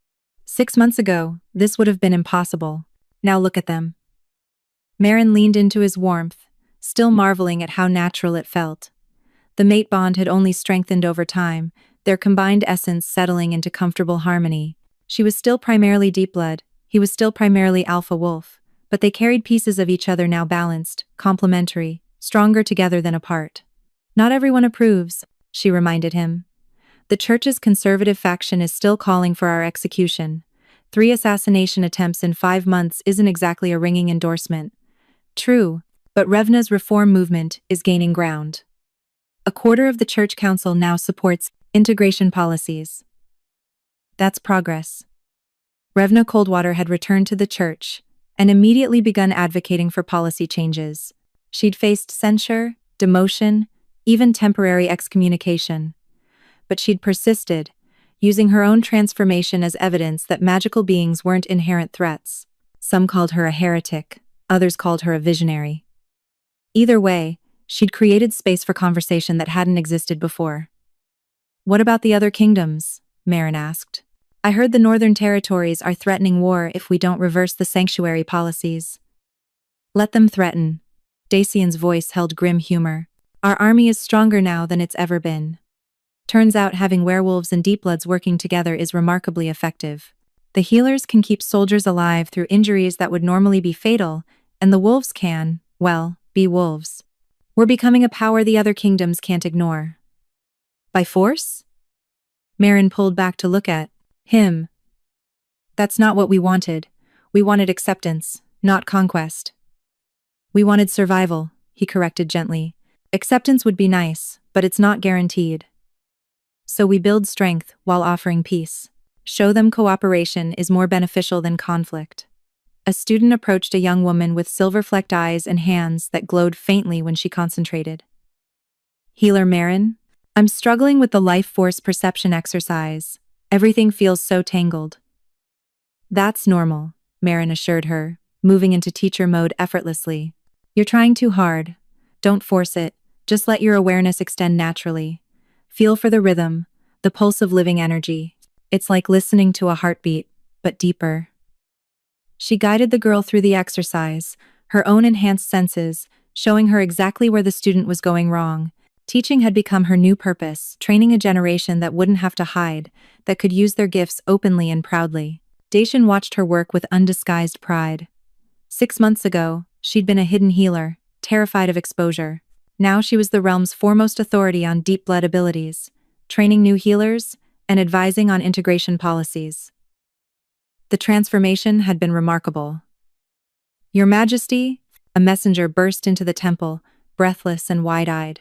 6 months ago, this would have been impossible. Now look at them. Marin leaned into his warmth, still marveling at how natural it felt. The mate bond had only strengthened over time, their combined essence settling into comfortable harmony. She was still primarily deep blood, he was still primarily alpha wolf, but they carried pieces of each other now balanced, complementary, stronger together than apart. Not everyone approves, she reminded him. The church's conservative faction is still calling for our execution. 3 assassination attempts in 5 months isn't exactly a ringing endorsement. True, but Revna's reform movement is gaining ground. A quarter of the church council now supports integration policies. That's progress. Revna Coldwater had returned to the church and immediately begun advocating for policy changes. She'd faced censure, demotion, even temporary excommunication. But she'd persisted, using her own transformation as evidence that magical beings weren't inherent threats. Some called her a heretic, others called her a visionary. Either way, she'd created space for conversation that hadn't existed before. What about the other kingdoms? Marin asked. I heard the northern territories are threatening war if we don't reverse the sanctuary policies. Let them threaten. Dacian's voice held grim humor. Our army is stronger now than it's ever been. Turns out having werewolves and deepbloods working together is remarkably effective. The healers can keep soldiers alive through injuries that would normally be fatal, and the wolves can, well, be wolves. We're becoming a power the other kingdoms can't ignore. By force? Marin pulled back to look at him. That's not what we wanted. We wanted acceptance, not conquest. We wanted survival, he corrected gently. Acceptance would be nice, but it's not guaranteed. So we build strength while offering peace. Show them cooperation is more beneficial than conflict. A student approached a young woman with silver-flecked eyes and hands that glowed faintly when she concentrated. Healer Marin, I'm struggling with the life force perception exercise. Everything feels so tangled. That's normal, Marin assured her, moving into teacher mode effortlessly. You're trying too hard. Don't force it, just let your awareness extend naturally. Feel for the rhythm, the pulse of living energy. It's like listening to a heartbeat, but deeper. She guided the girl through the exercise, her own enhanced senses, showing her exactly where the student was going wrong. Teaching had become her new purpose, training a generation that wouldn't have to hide, that could use their gifts openly and proudly. Dacian watched her work with undisguised pride. 6 months ago, she'd been a hidden healer, terrified of exposure. Now she was the realm's foremost authority on deep blood abilities, training new healers and advising on integration policies. The transformation had been remarkable. Your Majesty, a messenger burst into the temple, breathless and wide-eyed.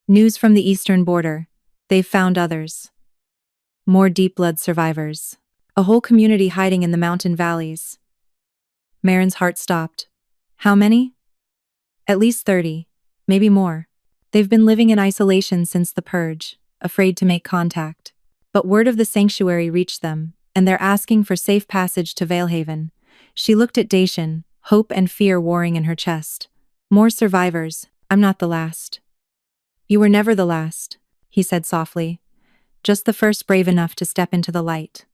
News from the eastern border. They've found others. More deep blood survivors. A whole community hiding in the mountain valleys. Marin's heart stopped. How many? At least 30, maybe more. They've been living in isolation since the purge, afraid to make contact. But word of the sanctuary reached them, and they're asking for safe passage to Valehaven. She looked at Dacian, hope and fear warring in her chest. More survivors, I'm not the last. You were never the last, he said softly. Just the first brave enough to step into the light.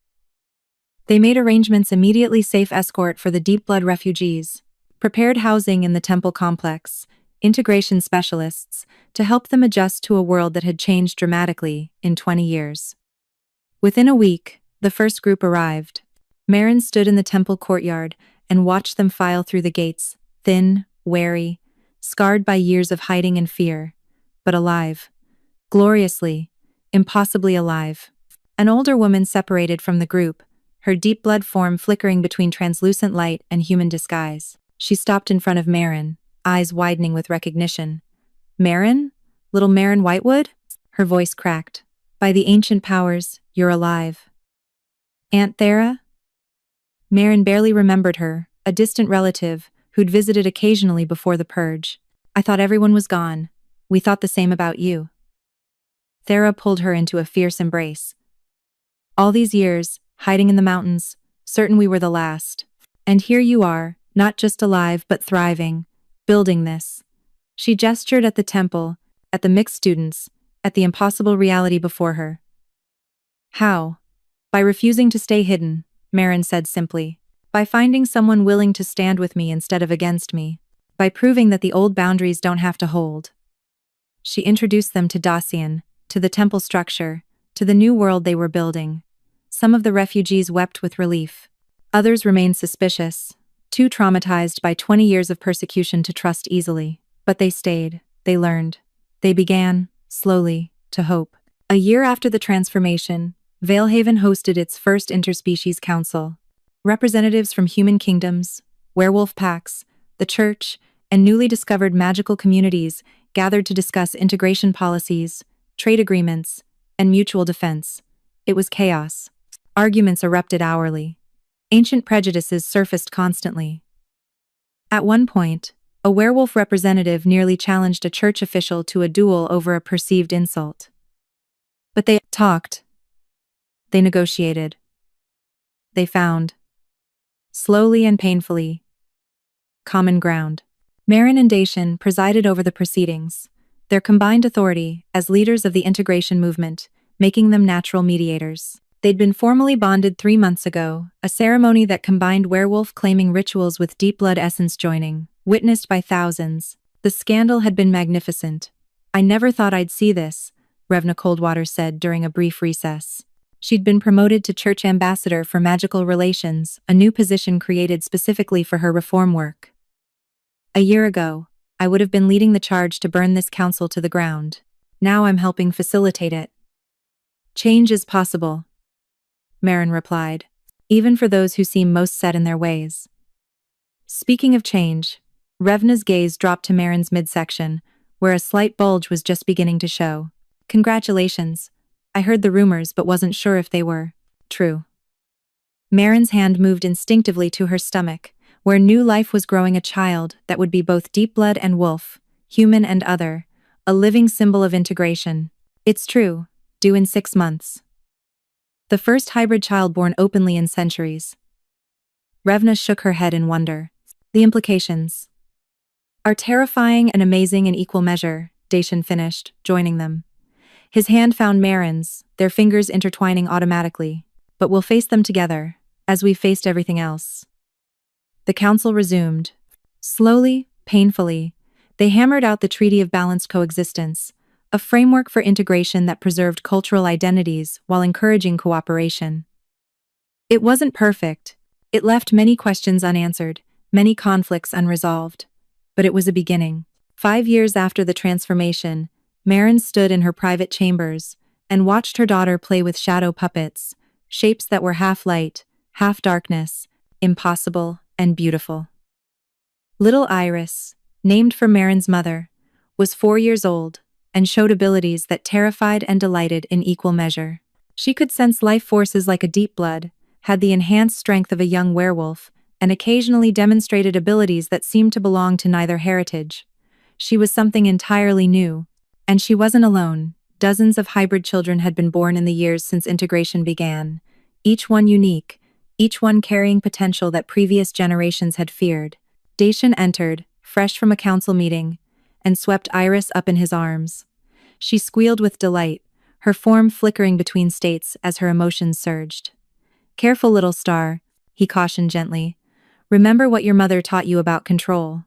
They made arrangements immediately safe escort for the deep blood refugees, prepared housing in the temple complex, integration specialists, to help them adjust to a world that had changed dramatically in 20 years. Within a week, the first group arrived. Marin stood in the temple courtyard and watched them file through the gates, thin, wary, scarred by years of hiding and fear, but alive. Gloriously, impossibly alive. An older woman separated from the group, her deep blood form flickering between translucent light and human disguise. She stopped in front of Marin, eyes widening with recognition. Marin? Little Marin Whitewood? Her voice cracked. By the ancient powers, you're alive. Aunt Thera? Marin barely remembered her, a distant relative who'd visited occasionally before the purge. I thought everyone was gone. We thought the same about you. Thera pulled her into a fierce embrace. All these years, hiding in the mountains, certain we were the last. And here you are, not just alive but thriving, building this. She gestured at the temple, at the mixed students, at the impossible reality before her. How? By refusing to stay hidden, Marin said simply. By finding someone willing to stand with me instead of against me. By proving that the old boundaries don't have to hold. She introduced them to Dacian, to the temple structure, to the new world they were building. Some of the refugees wept with relief. Others remained suspicious, too traumatized by 20 years of persecution to trust easily. But they stayed, they learned. They began, slowly, to hope. A year after the transformation, Valehaven hosted its first interspecies council. Representatives from human kingdoms, werewolf packs, the church, and newly discovered magical communities gathered to discuss integration policies, trade agreements, and mutual defense. It was chaos. Arguments erupted hourly. Ancient prejudices surfaced constantly. At one point, a werewolf representative nearly challenged a church official to a duel over a perceived insult. But they talked. They negotiated. They found, slowly and painfully, common ground. Marin and Dacian presided over the proceedings, their combined authority as leaders of the integration movement, making them natural mediators. They'd been formally bonded 3 months ago, a ceremony that combined werewolf-claiming rituals with deep blood essence joining, witnessed by thousands. The scandal had been magnificent. "I never thought I'd see this," Revna Coldwater said during a brief recess. She'd been promoted to church ambassador for magical relations, a new position created specifically for her reform work. "A year ago, I would have been leading the charge to burn this council to the ground. Now I'm helping facilitate it." "Change is possible," Marin replied, "even for those who seem most set in their ways." Speaking of change, Revna's gaze dropped to Marin's midsection, where a slight bulge was just beginning to show. "Congratulations. I heard the rumors but wasn't sure if they were true." Marin's hand moved instinctively to her stomach, where new life was growing, a child that would be both deep blood and wolf, human and other, a living symbol of integration. "It's true, due in 6 months. The first hybrid child born openly in centuries." Revna shook her head in wonder. "The implications are terrifying and amazing in equal measure," Dacian finished, joining them. His hand found Marin's, their fingers intertwining automatically. "But we'll face them together, as we've faced everything else." The council resumed. Slowly, painfully, they hammered out the Treaty of Balanced Coexistence, a framework for integration that preserved cultural identities while encouraging cooperation. It wasn't perfect. It left many questions unanswered, many conflicts unresolved. But it was a beginning. 5 years after the transformation, Marin stood in her private chambers and watched her daughter play with shadow puppets, shapes that were half light, half darkness, impossible and beautiful. Little Iris, named for Marin's mother, was 4 years old and showed abilities that terrified and delighted in equal measure. She could sense life forces like a deep blood, had the enhanced strength of a young werewolf, and occasionally demonstrated abilities that seemed to belong to neither heritage. She was something entirely new. And she wasn't alone. Dozens of hybrid children had been born in the years since integration began, each one unique, each one carrying potential that previous generations had feared. Dacian entered, fresh from a council meeting, and swept Iris up in his arms. She squealed with delight, her form flickering between states as her emotions surged. "Careful, little star," he cautioned gently. "Remember what your mother taught you about control."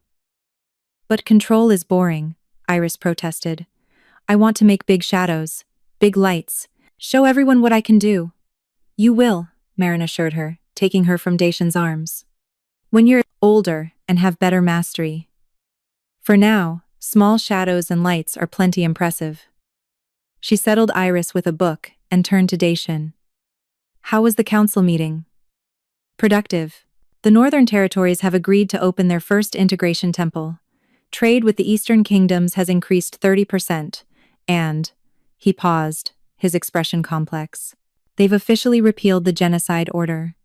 "But control is boring," Iris protested. "I want to make big shadows, big lights, show everyone what I can do." "You will," Marin assured her, taking her from Dacian's arms. "When you're older and have better mastery. For now, small shadows and lights are plenty impressive." She settled Iris with a book and turned to Dacian. "How was the council meeting?" "Productive. The Northern Territories have agreed to open their first integration temple. Trade with the Eastern Kingdoms has increased 30%. And," he paused, his expression complex, "they've officially repealed the genocide order.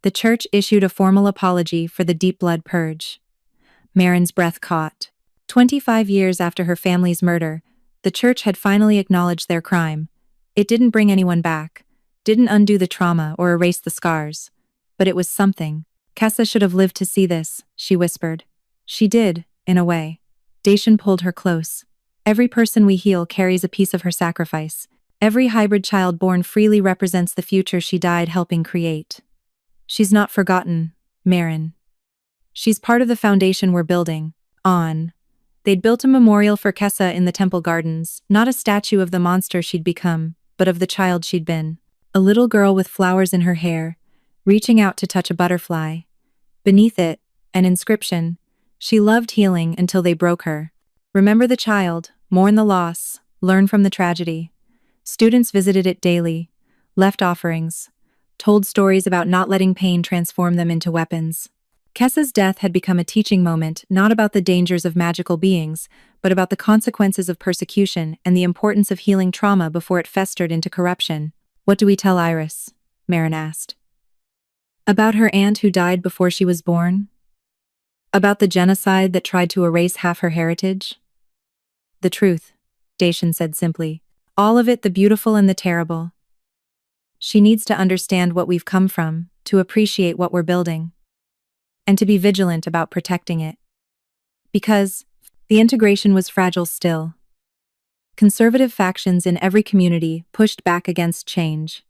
The church issued a formal apology for the deep blood purge." Marin's breath caught. 25 years after her family's murder, the church had finally acknowledged their crime. It didn't bring anyone back, didn't undo the trauma or erase the scars. But it was something. "Kessa should have lived to see this," she whispered. "She did, in a way. Dacian pulled her close. Every person we heal carries a piece of her sacrifice. Every hybrid child born freely represents the future she died helping create. She's not forgotten, Marin. She's part of the foundation we're building. On. They'd built a memorial for Kessa in the temple gardens, not a statue of the monster she'd become, but of the child she'd been. A little girl with flowers in her hair, reaching out to touch a butterfly. Beneath it, an inscription: she loved healing until they broke her. Remember the child, mourn the loss, learn from the tragedy. Students visited it daily, left offerings, told stories about not letting pain transform them into weapons. Kessa's death had become a teaching moment, not about the dangers of magical beings, but about the consequences of persecution and the importance of healing trauma before it festered into corruption. What do we tell Iris? Marin asked. About her aunt who died before she was born? About the genocide that tried to erase half her heritage? The truth, Dacian said simply. All of it, the beautiful and the terrible. She needs to understand what we've come from, to appreciate what we're building, and to be vigilant about protecting it. Because the integration was fragile still. Conservative factions in every community pushed back against change.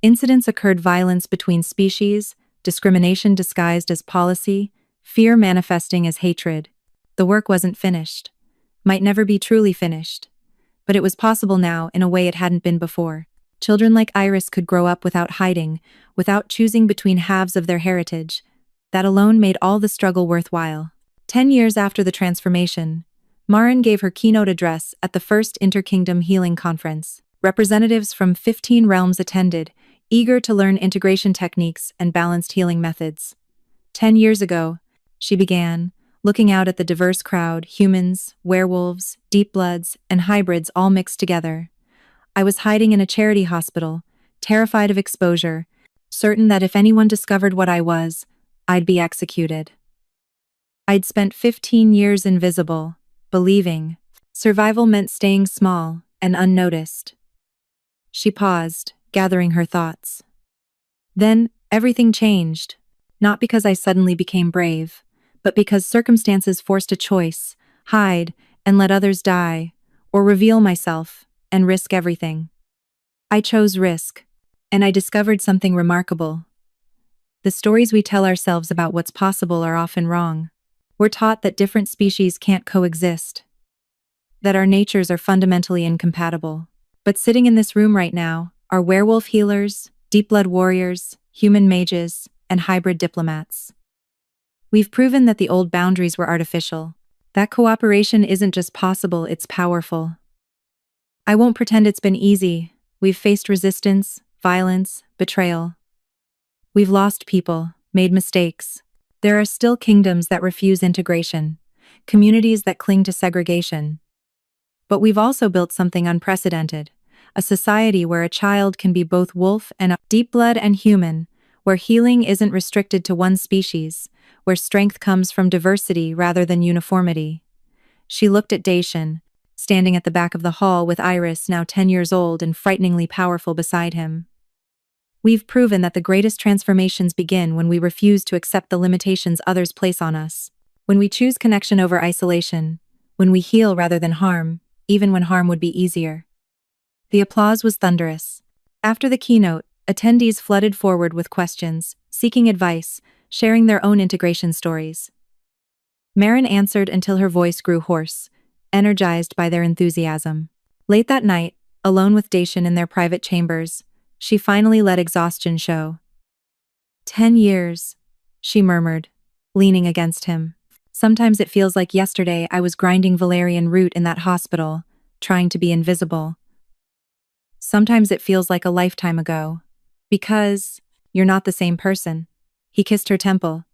Incidents occurred: violence between species, discrimination disguised as policy, fear manifesting as hatred. The work wasn't finished. Might never be truly finished. But it was possible now in a way it hadn't been before. Children like Iris could grow up without hiding, without choosing between halves of their heritage. That alone made all the struggle worthwhile. 10 years after the transformation, Marin gave her keynote address at the first Interkingdom Healing Conference. Representatives from 15 realms attended, eager to learn integration techniques and balanced healing methods. 10 years ago, she began, looking out at the diverse crowd: humans, werewolves, deep bloods, and hybrids all mixed together. I was hiding in a charity hospital, terrified of exposure, certain that if anyone discovered what I was, I'd be executed. I'd spent 15 years invisible, believing survival meant staying small and unnoticed. She paused, gathering her thoughts. Then, everything changed, not because I suddenly became brave, but because circumstances forced a choice: hide and let others die, or reveal myself and risk everything. I chose risk, and I discovered something remarkable. The stories we tell ourselves about what's possible are often wrong. We're taught that different species can't coexist, that our natures are fundamentally incompatible. But sitting in this room right now are werewolf healers, deep blood warriors, human mages, and hybrid diplomats. We've proven that the old boundaries were artificial. That cooperation isn't just possible, it's powerful. I won't pretend it's been easy. We've faced resistance, violence, betrayal. We've lost people, made mistakes. There are still kingdoms that refuse integration, communities that cling to segregation. But we've also built something unprecedented, a society where a child can be both wolf and deep blood and human, where healing isn't restricted to one species, where strength comes from diversity rather than uniformity. She looked at Dacian, standing at the back of the hall with Iris, now 10 years old and frighteningly powerful, beside him. We've proven that the greatest transformations begin when we refuse to accept the limitations others place on us, when we choose connection over isolation, when we heal rather than harm, even when harm would be easier. The applause was thunderous. After the keynote, attendees flooded forward with questions, seeking advice, sharing their own integration stories. Marin answered until her voice grew hoarse, energized by their enthusiasm. Late that night, alone with Dacian in their private chambers, she finally let exhaustion show. 10 years, she murmured, leaning against him. Sometimes it feels like yesterday I was grinding valerian root in that hospital, trying to be invisible. Sometimes it feels like a lifetime ago. Because you're not the same person. He kissed her temple.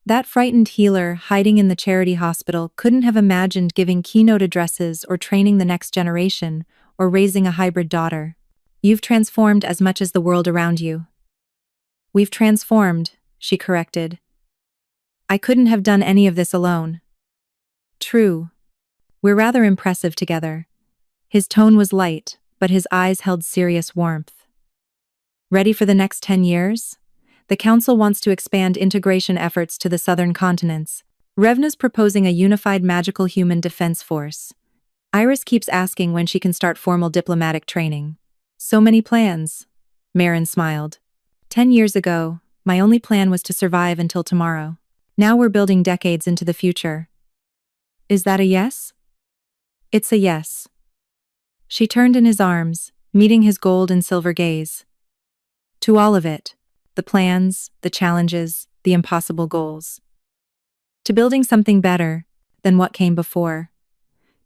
That frightened healer hiding in the charity hospital couldn't have imagined giving keynote addresses or training the next generation or raising a hybrid daughter. You've transformed as much as the world around you. We've transformed, she corrected. I couldn't have done any of this alone. True. We're rather impressive together. His tone was light, but his eyes held serious warmth. Ready for the next 10 years? The Council wants to expand integration efforts to the southern continents. Revna's proposing a unified magical human defense force. Iris keeps asking when she can start formal diplomatic training. So many plans. Marin smiled. 10 years ago, my only plan was to survive until tomorrow. Now we're building decades into the future. Is that a yes? It's a yes. She turned in his arms, meeting his gold and silver gaze. To all of it. The plans, the challenges, the impossible goals. To building something better than what came before.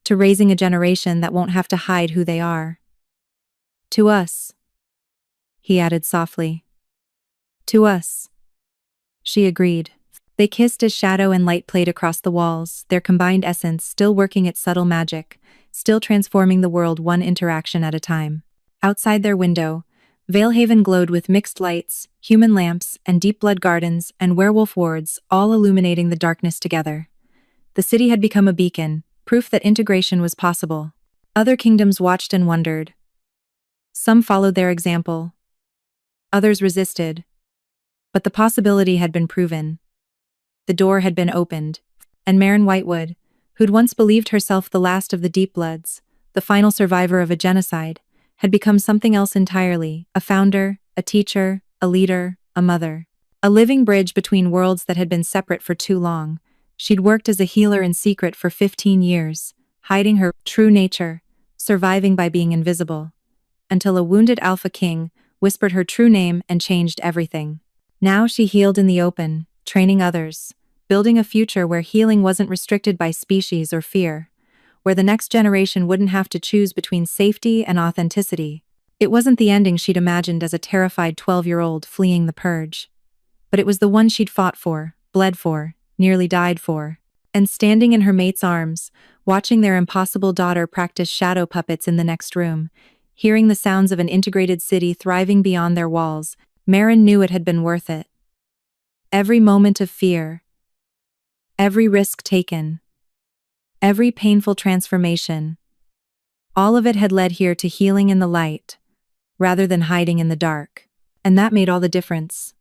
To raising a generation that won't have to hide who they are. To us. He added softly. To us. She agreed. They kissed as shadow and light played across the walls, their combined essence still working its subtle magic, still transforming the world one interaction at a time. Outside their window, Valehaven glowed with mixed lights, human lamps, and deep blood gardens and werewolf wards, all illuminating the darkness together. The city had become a beacon, proof that integration was possible. Other kingdoms watched and wondered. Some followed their example. Others resisted. But the possibility had been proven. The door had been opened, and Marin Whitewood, who'd once believed herself the last of the Deep Bloods, the final survivor of a genocide, had become something else entirely, a founder, a teacher, a leader, a mother. A living bridge between worlds that had been separate for too long. She'd worked as a healer in secret for 15 years, hiding her true nature, surviving by being invisible. Until a wounded Alpha King whispered her true name and changed everything. Now she healed in the open, training others, building a future where healing wasn't restricted by species or fear, where the next generation wouldn't have to choose between safety and authenticity. It wasn't the ending she'd imagined as a terrified 12-year-old fleeing the purge. But it was the one she'd fought for, bled for, nearly died for. And standing in her mate's arms, watching their impossible daughter practice shadow puppets in the next room, hearing the sounds of an integrated city thriving beyond their walls, Marin knew it had been worth it. Every moment of fear, every risk taken, every painful transformation, all of it had led here to healing in the light, rather than hiding in the dark. And that made all the difference.